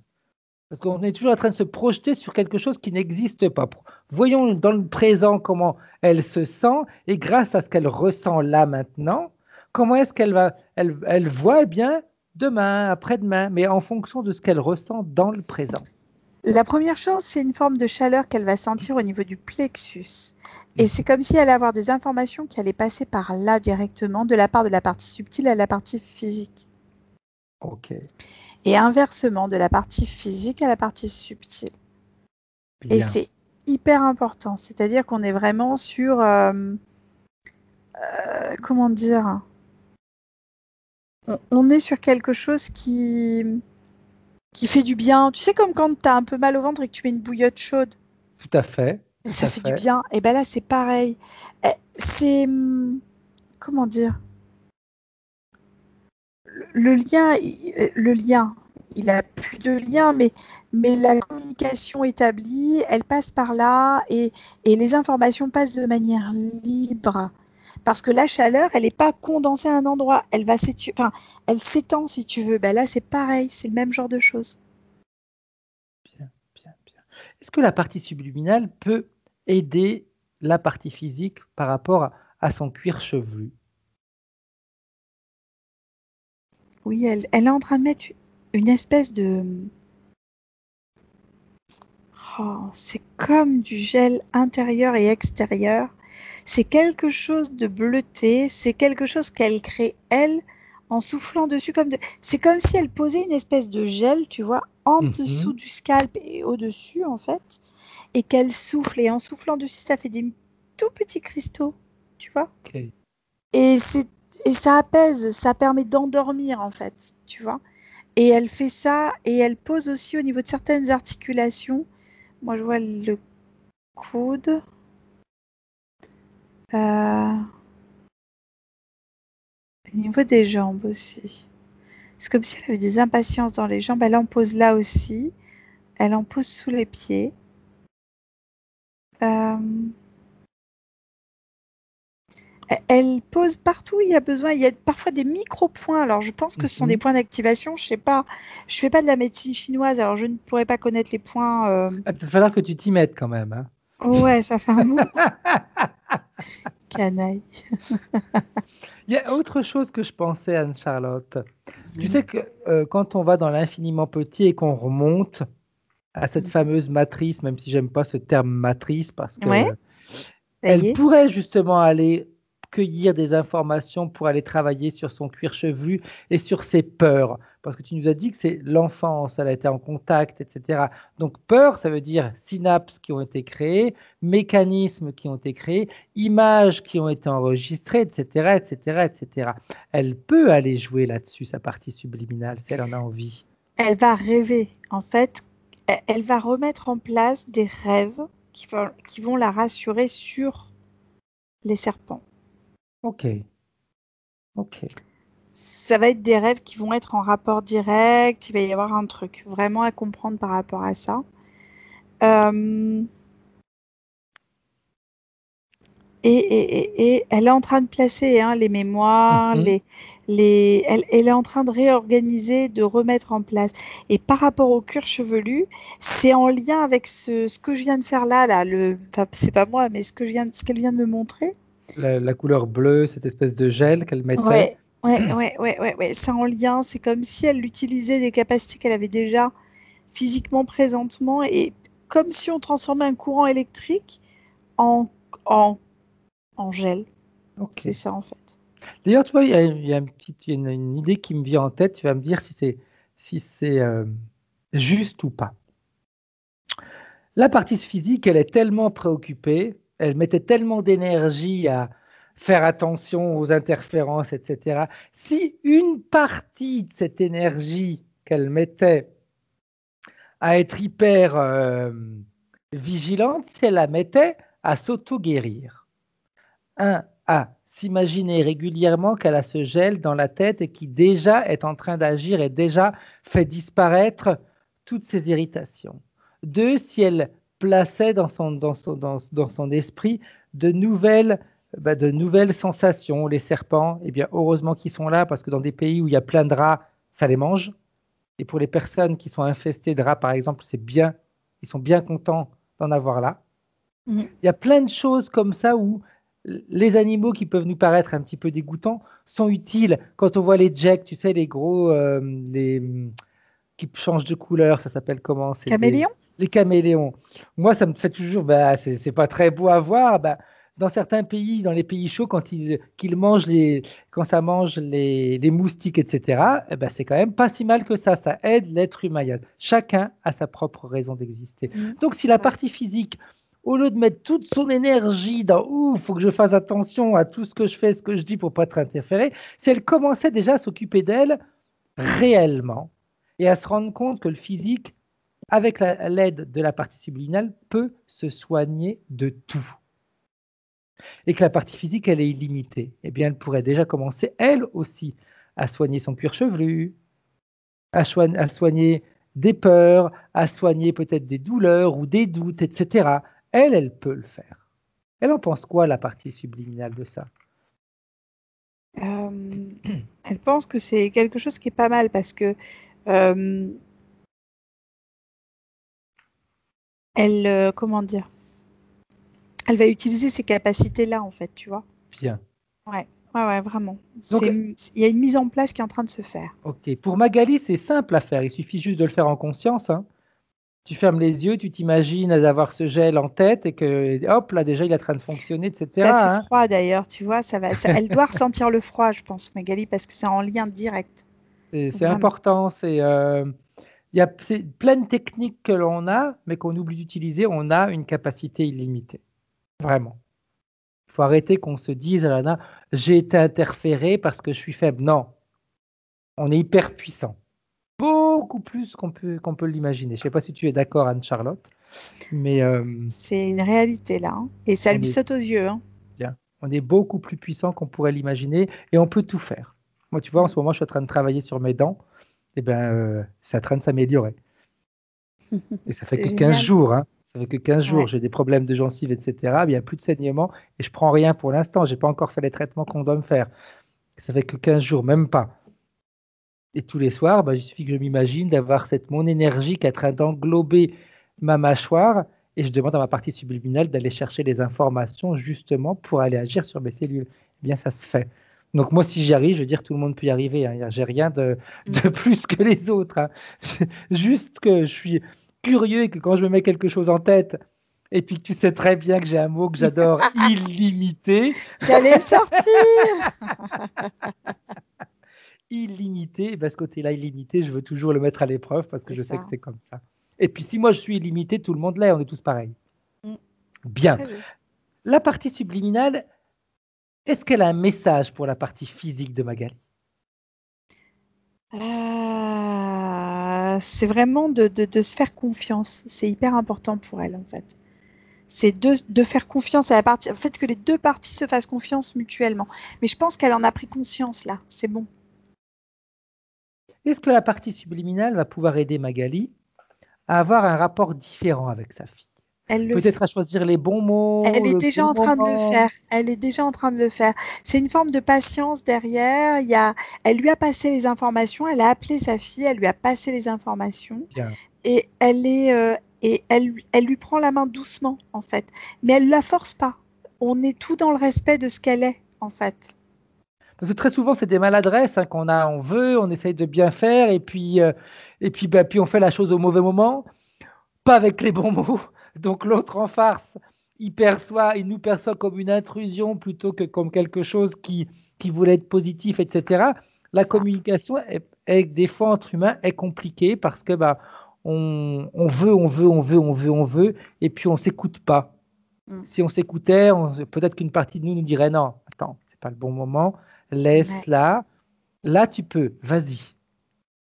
Parce qu'on est toujours en train de se projeter sur quelque chose qui n'existe pas. Voyons dans le présent comment elle se sent et grâce à ce qu'elle ressent là maintenant, comment est-ce elle voit eh bien demain, après-demain, mais en fonction de ce qu'elle ressent dans le présent. La première chose, c'est une forme de chaleur qu'elle va sentir au niveau du plexus. Et c'est Mhm. comme si elle allait avoir des informations qui allaient passer par là directement, de la part de la partie subtile à la partie physique. Ok, Et inversement, de la partie physique à la partie subtile. Et bien. c'est hyper important. C'est-à-dire qu'on est vraiment sur, comment dire, on est sur quelque chose qui fait du bien. Tu sais, comme quand tu as un peu mal au ventre et que tu mets une bouillotte chaude. Tout à fait, Et tout ça à fait du fait. bien. Et ben là, c'est pareil. C'est, comment dire, le lien, il a plus de lien, mais la communication établie, elle passe par là et les informations passent de manière libre. Parce que la chaleur, elle n'est pas condensée à un endroit. Enfin, elle s'étend, si tu veux. Ben là, c'est pareil. C'est le même genre de choses. Bien, bien, bien. Est-ce que la partie subliminale peut aider la partie physique par rapport à son cuir chevelu? Oui, elle est en train de mettre une espèce de... Oh, c'est comme du gel intérieur et extérieur. C'est quelque chose de bleuté. C'est quelque chose qu'elle crée, elle, en soufflant dessus. C'est comme si elle posait une espèce de gel, tu vois, en dessous Mhm. du scalp et au-dessus, en fait. Et qu'elle souffle. Et en soufflant dessus, ça fait des tout petits cristaux, tu vois. Ok. Et, et ça apaise, ça permet d'endormir, en fait, tu vois. Et elle fait ça, et elle pose aussi au niveau de certaines articulations. Moi, je vois le coude. Au niveau des jambes aussi. C'est comme si elle avait des impatiences dans les jambes. Elle en pose là aussi. Elle en pose sous les pieds. Euh, Elle pose partout où il y a besoin. Il y a parfois des micro-points. Alors, je pense que ce sont des Mhm. points d'activation. Je sais pas. Je fais pas de la médecine chinoise, alors je ne pourrais pas connaître les points. Ah, il va falloir que tu t'y mettes quand même, hein. Ouais, ça fait un moment. Canaille. Il y a autre chose que je pensais, Anne-Charlotte. Tu Mhm. sais que quand on va dans l'infiniment petit et qu'on remonte à cette Mhm. fameuse matrice, même si j'aime pas ce terme matrice, parce Ouais, que ça elle y est. pourrait justement aller cueillir des informations pour aller travailler sur son cuir chevelu et sur ses peurs. Parce que tu nous as dit que c'est l'enfance, elle a été en contact, etc. Donc peur, ça veut dire synapses qui ont été créées, mécanismes qui ont été créés, images qui ont été enregistrées, etc., etc., etc. Elle peut aller jouer là-dessus, sa partie subliminale, si elle en a envie. Elle va rêver. En fait, elle va remettre en place des rêves qui vont la rassurer sur les serpents. Ok, ok. Ça va être des rêves qui vont être en rapport direct. Il va y avoir un truc vraiment à comprendre par rapport à ça. Euh, et elle est en train de placer les mémoires, Mhm. elle est en train de réorganiser, de remettre en place. Et par rapport au cuir chevelu, c'est en lien avec ce que je viens de faire là, enfin, c'est pas moi, mais ce qu'elle vient de me montrer. La couleur bleue, cette espèce de gel qu'elle mettait. Ouais, ouais. C'est en lien. C'est comme si elle utilisait des capacités qu'elle avait déjà physiquement présentement et comme si on transformait un courant électrique en, en, en gel. Ok. C'est ça en fait. D'ailleurs, tu vois, il y a une idée qui me vient en tête. Tu vas me dire si c'est juste ou pas. La partie physique, elle est tellement préoccupée, elle mettait tellement d'énergie à faire attention aux interférences, etc. Si une partie de cette énergie qu'elle mettait à être hyper vigilante, si elle la mettait à s'auto-guérir. À s'imaginer régulièrement qu'elle a ce gel dans la tête et qui déjà est en train d'agir et déjà fait disparaître toutes ses irritations. 2, si elle plaçait dans son esprit de nouvelles sensations. Les serpents, eh bien, heureusement qu'ils sont là parce que dans des pays où il y a plein de rats, ça les mange. Et pour les personnes qui sont infestées de rats, par exemple, c'est bien, ils sont bien contents d'en avoir là. Mhm. Il y a plein de choses comme ça où les animaux qui peuvent nous paraître un petit peu dégoûtants sont utiles. Quand on voit les jacks, tu sais, les gros, qui changent de couleur, ça s'appelle comment? Caméléon? Les caméléons. Moi, ça me fait toujours, bah, c'est pas très beau à voir. Bah, dans certains pays, dans les pays chauds, qu'ils mangent quand ça mange les moustiques, etc., eh ben, c'est quand même pas si mal que ça. Ça aide l'être humain. Chacun a sa propre raison d'exister. Mhm. Donc, si C'est la vrai. partie physique, au lieu de mettre toute son énergie dans ouh, faut que je fasse attention à tout ce que je fais, ce que je dis pour pas être interféré, si elle commençait déjà à s'occuper d'elle réellement et à se rendre compte que le physique, avec l'aide de la partie subliminale, peut se soigner de tout. Et que la partie physique, elle est illimitée. Eh bien, elle pourrait déjà commencer, elle aussi, à soigner son cuir chevelu, à soigner des peurs, à soigner peut-être des douleurs ou des doutes, etc. Elle peut le faire. Elle en pense quoi, la partie subliminale de ça? Euh, Elle pense que c'est quelque chose qui est pas mal parce que euh, comment dire, elle va utiliser ces capacités-là en fait, tu vois. Bien. Ouais, vraiment. Donc, Il y a une mise en place qui est en train de se faire. ok. Pour Magali, c'est simple à faire. Il suffit juste de le faire en conscience, hein. Tu fermes les yeux, tu t'imagines d'avoir ce gel en tête et que, hop, là, déjà, il est en train de fonctionner, Ça fait etc., hein. froid d'ailleurs, tu vois, elle doit ressentir le froid, je pense, Magali, parce que c'est en lien direct, C'est vraiment. important. C'est plein de techniques que l'on a, mais qu'on oublie d'utiliser. On a une capacité illimitée. Vraiment. Il faut arrêter qu'on se dise, Alana, j'ai été interféré parce que je suis faible. Non, on est hyper puissant. Beaucoup plus qu'on peut l'imaginer. Je ne sais pas si tu es d'accord, Anne-Charlotte, mais C'est une réalité là, hein. Et ça on lui est saute aux yeux, hein. bien. On est beaucoup plus puissant qu'on pourrait l'imaginer et on peut tout faire. Moi, tu vois, en Mm. ce moment, je suis en train de travailler sur mes dents. Et ben, c'est en train de s'améliorer. Et ça fait C'est que 15 génial. jours, hein. Ça fait que 15 jours, Ouais. j'ai des problèmes de gencives, etc. Mais il n'y a plus de saignement et je prends rien pour l'instant. J'ai pas encore fait les traitements qu'on doit me faire. Ça fait que 15 jours, même pas. Et tous les soirs, bah, il suffit que je m'imagine d'avoir mon énergie qui est en train d'englober ma mâchoire et je demande à ma partie subliminale d'aller chercher les informations justement pour aller agir sur mes cellules. Eh bien, ça se fait. Donc moi, si j'y arrive, je veux dire, tout le monde peut y arriver. Hein. J'ai rien de plus que les autres. Hein. Juste que je suis curieux et que quand je me mets quelque chose en tête, et puis que tu sais très bien que j'ai un mot que j'adore, illimité. J'allais le sortir. Illimité, ben, ce côté-là, illimité, je veux toujours le mettre à l'épreuve parce que C'est je sais ça. que c'est comme ça. Et puis si moi je suis illimité, tout le monde l'est, on est tous pareils. Mm. Bien. Très juste. La partie subliminale, est-ce qu'elle a un message pour la partie physique de Magali? C'est vraiment de se faire confiance. C'est hyper important pour elle, en fait. C'est de faire confiance à la partie. En fait, que les deux parties se fassent confiance mutuellement. Mais je pense qu'elle en a pris conscience, là. C'est bon. Est-ce que la partie subliminale va pouvoir aider Magali à avoir un rapport différent avec sa fille? Elle le Peut-être fait. à choisir les bons mots, Elle est le déjà bon en train de le moment. faire. Elle est déjà en train de le faire. C'est une forme de patience derrière. Elle lui a passé les informations. Elle a appelé sa fille. Elle lui a passé les informations. Bien. Et elle lui prend la main doucement, en fait. Mais elle la force pas. On est tout dans le respect de ce qu'elle est, en fait. Parce que très souvent, c'est des maladresses hein, on veut, on essaye de bien faire, puis on fait la chose au mauvais moment, pas avec les bons mots. Donc l'autre en farce, il nous perçoit comme une intrusion plutôt que comme quelque chose qui voulait être positif, etc. La Ça. communication des fois entre humains est compliquée parce que on veut, et puis on s'écoute pas. Mm. Si on s'écoutait, peut-être qu'une partie de nous nous dirait non, attends, c'est pas le bon moment, Ouais. laisse-la. Là, tu peux, vas-y.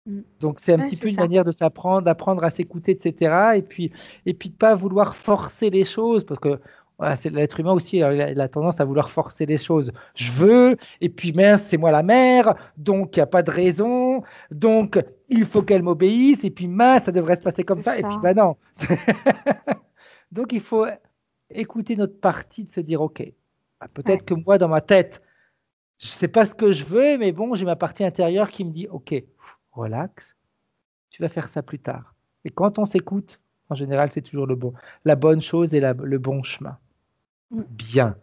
Mm. Donc, c'est un Ouais, petit c'est peu une ça. manière d'apprendre à s'écouter, etc. Et puis de pas vouloir forcer les choses, parce que voilà, c'est l'être humain aussi, il a tendance à vouloir forcer les choses. Je Mm. veux, et puis mince, c'est moi la mère, donc il n'y a pas de raison, donc il faut qu'elle m'obéisse, et puis mince, ça devrait se passer comme C'est ça, et puis ça. ben non. Donc, il faut écouter notre partie de se dire, OK, Ouais. peut-être que moi, dans ma tête, je ne sais pas ce que je veux, mais bon, j'ai ma partie intérieure qui me dit, OK, relax, tu vas faire ça plus tard. Et quand on s'écoute, en général, c'est toujours la bonne chose et le bon chemin. Mm. Bien.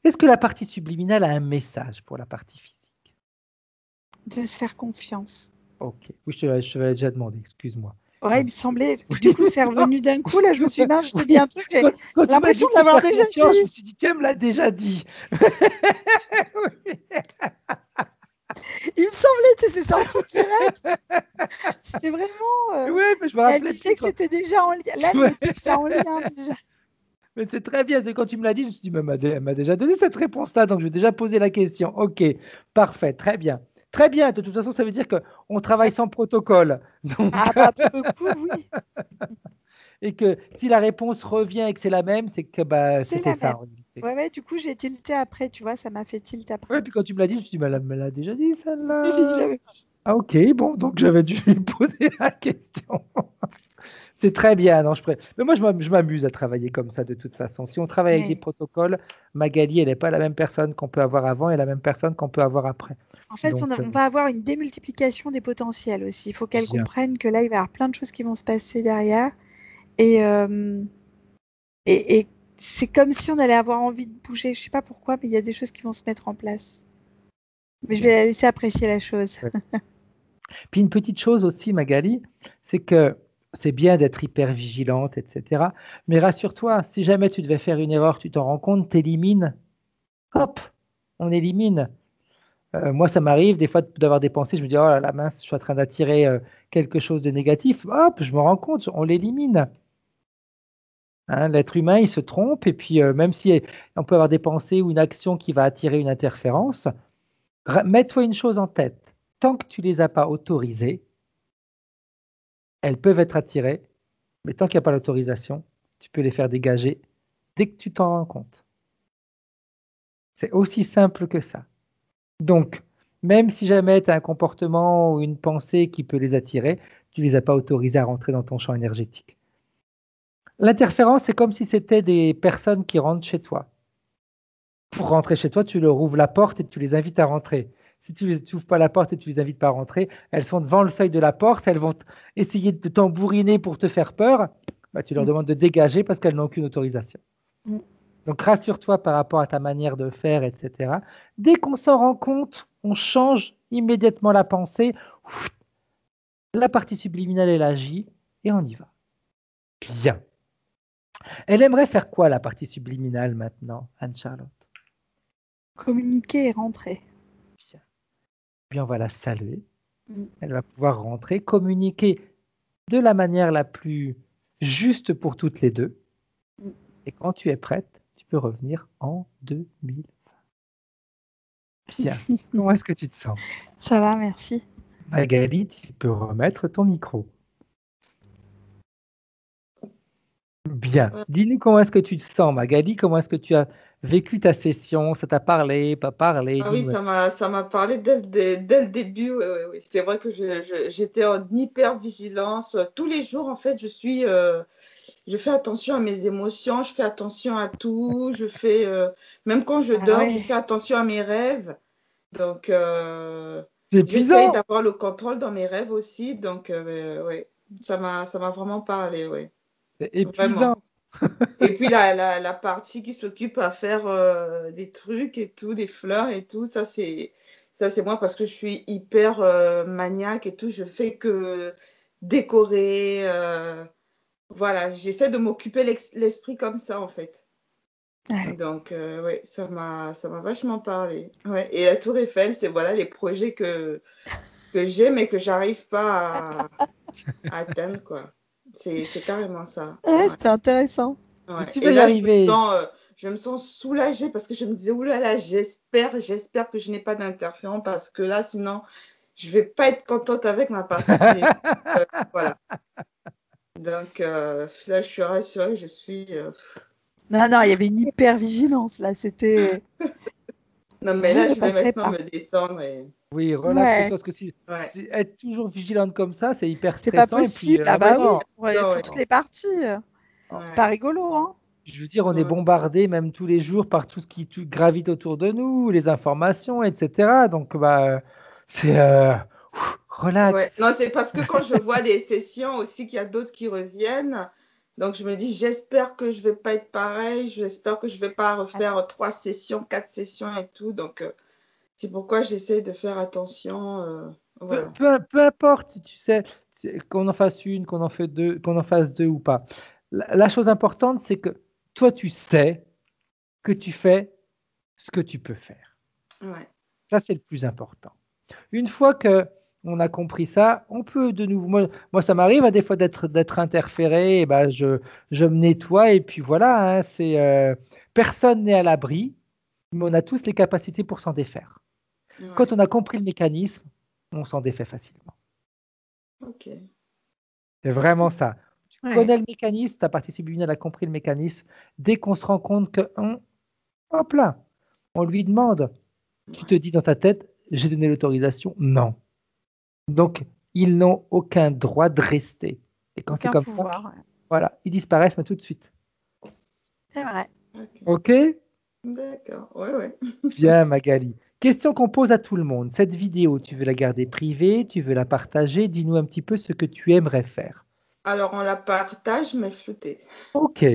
Est-ce que la partie subliminale a un message pour la partie physique? De se faire confiance. OK. Oui, je te l'avais déjà demandé, excuse-moi. Ouais, il Oui. me semblait. Oui, Du coup, c'est revenu d'un coup. Là, je me suis dit, mince, je te dis un truc. J'ai quand tu m'as l'impression dit de de te l'avoir faire déjà confiance, je dit. me suis dit, tiens, me l'a déjà dit. Oui. Il me semblait que c'est sorti direct. C'était vraiment. Oui, mais je me Elle rappelais disait plus. que c'était déjà en lien. Là, elle Ouais. me dit que c'est en lien déjà. Mais c'est très bien, c'est quand tu me l'as dit, je me suis dit, mais elle m'a déjà donné cette réponse-là, donc je vais déjà poser la question. Ok, parfait, très bien. Très bien, de toute façon, ça veut dire qu'on travaille sans protocole. Donc, Ah bah pour le coup, oui, et que si la réponse revient et que c'est la même, c'est que c'est c'était la ça même. en réalité. Ouais, ouais, du coup, j'ai tilté après, tu vois, ça m'a fait tilt Ouais, après. puis quand tu me l'as dit, je me suis dit, mais elle me l'a déjà dit, J'ai dit celle-là. la même. Ah ok, bon, donc j'avais dû lui poser la question. C'est très bien, non, mais moi je m'amuse à travailler comme ça de toute façon. Si on travaille avec des Ouais. protocoles, Magali, elle n'est pas la même personne qu'on peut avoir avant et la même personne qu'on peut avoir après. En fait, Donc, on va avoir une démultiplication des potentiels aussi. Il faut qu'elle bien. comprenne que là, il va y avoir plein de choses qui vont se passer derrière. Et, et c'est comme si on allait avoir envie de bouger. Je sais pas pourquoi, mais il y a des choses qui vont se mettre en place. Mais je vais Bien. la laisser apprécier la chose. Ouais. Puis une petite chose aussi, Magali, c'est que c'est bien d'être hyper vigilante, etc. Mais rassure-toi, si jamais tu devais faire une erreur, tu t'en rends compte, t'élimines. Hop, on élimine. Moi, ça m'arrive des fois d'avoir des pensées, je me dis, oh là là, mince, je suis en train d'attirer quelque chose de négatif. Hop, je me rends compte, on l'élimine. Hein, l'être humain, il se trompe, et puis même si on peut avoir des pensées ou une action qui va attirer une interférence, mets-toi une chose en tête. Tant que tu ne les as pas autorisées, elles peuvent être attirées, mais tant qu'il n'y a pas l'autorisation, tu peux les faire dégager dès que tu t'en rends compte. C'est aussi simple que ça. Donc, même si jamais tu as un comportement ou une pensée qui peut les attirer, tu ne les as pas autorisées à rentrer dans ton champ énergétique. L'interférence, c'est comme si c'était des personnes qui rentrent chez toi. Pour rentrer chez toi, tu leur ouvres la porte et tu les invites à rentrer. Si tu n'ouvres pas la porte et tu les invites pas à rentrer, elles sont devant le seuil de la porte, elles vont essayer de t'embourriner pour te faire peur. Tu leur demandes de dégager parce qu'elles n'ont aucune autorisation. Mm. Donc rassure-toi par rapport à ta manière de faire, etc. Dès qu'on s'en rend compte, on change immédiatement la pensée. La partie subliminale, elle agit et on y va. Bien. Elle aimerait faire quoi, la partie subliminale, maintenant, Anne-Charlotte? Communiquer et rentrer. Bien. Puis on va la saluer. Mm. Elle va pouvoir rentrer, communiquer de la manière la plus juste pour toutes les deux. Mm. Et quand tu es prête, tu peux revenir en 2000. Bien. Comment est-ce que tu te sens? Ça va, merci. Magali, tu peux remettre ton micro. Bien. Dis-nous comment est-ce que tu te sens, Magali. Comment est-ce que tu as vécu ta session? Ça t'a parlé, pas parlé? Ah oui, Dis-nous. ça m'a parlé dès le début. Oui, oui, oui. C'est vrai que j'étais en hyper vigilance. Tous les jours, en fait, je fais attention à mes émotions, je fais attention à tout. Même quand je dors, je fais attention à mes rêves. Donc, C'est j'essaye épuisant. d'avoir le contrôle dans mes rêves aussi. Donc, oui, ça m'a vraiment parlé, oui. C'est Vraiment. épuisant. Et puis la partie qui s'occupe à faire des trucs et tout, des fleurs et tout, ça c'est moi parce que je suis hyper maniaque et tout, je fais que décorer. Voilà, j'essaie de m'occuper l'esprit comme ça en fait. Ouais. Donc ouais, ça m'a vachement parlé. Ouais. Et la Tour Eiffel, c'est voilà les projets que j'ai mais que j'arrive pas à atteindre quoi. C'est carrément ça. Ouais, Ouais. c'était intéressant. Mais Ouais. tu vas Et y là, arriver. je me sens soulagée parce que je me disais, oulala, j'espère que je n'ai pas d'interférent parce que là, sinon, je ne vais pas être contente avec ma partie subliminale. Voilà. Donc là, je suis rassurée, je suis. Non, non, il y avait une hyper vigilance là. C'était. Non, mais Vous là, ne je vais passerez maintenant pas. me détendre. Oui, relaxe-toi, Ouais. parce que Ouais. être toujours vigilante comme ça, c'est hyper C'est pas stressant. Et puis, possible. Ah Ah bah ouais, oui, non, pour ouais. toutes les parties. C'est pas Ouais. rigolo, hein. je veux dire, on est Ouais. bombardé même tous les jours par tout ce qui gravite autour de nous, les informations, etc. Donc, bah, c'est relax. Ouais. Non, c'est parce que quand je vois des sessions aussi qu'il y a d'autres qui reviennent, donc je me dis, j'espère que je vais pas être pareil, j'espère que je vais pas refaire 3 sessions, 4 sessions et tout. Donc, c'est pourquoi j'essaie de faire attention. Voilà. Peu importe, tu sais, qu'on en fasse une, qu'on en fasse deux ou pas. La chose importante, c'est que toi, tu sais que tu fais ce que tu peux faire. Ouais. Ça, c'est le plus important. Une fois que on a compris ça, on peut de nouveau. Moi, ça m'arrive à des fois d'être interféré. Et ben, je me nettoie et puis voilà. Hein, personne n'est à l'abri, mais on a tous les capacités pour s'en défaire. Quand Ouais. on a compris le mécanisme, on s'en défait facilement. Ok. C'est vraiment ça. Tu Ouais. connais le mécanisme, ta partie subliminale a compris le mécanisme. Dès qu'on se rend compte que, hop là, on lui demande, tu te Ouais. dis dans ta tête, j'ai donné l'autorisation? Non. Donc, ils n'ont aucun droit de rester. Et quand c'est Aucun comme ça, pouvoir. Ouais. voilà, ils disparaissent mais tout de suite. C'est vrai. Ok. Ok? D'accord. Ouais, ouais. Bien, Magali. Question qu'on pose à tout le monde. Cette vidéo, tu veux la garder privée? Tu veux la partager? Dis-nous un petit peu ce que tu aimerais faire. Alors, on la partage, mais floutée. Ok,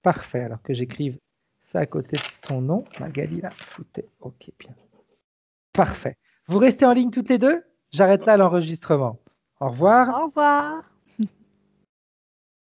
parfait. Alors que j'écrive ça à côté de ton nom, Magali là, foutez. Ok, bien. Parfait. Vous restez en ligne toutes les deux? J'arrête là l'enregistrement. Au revoir. Au revoir.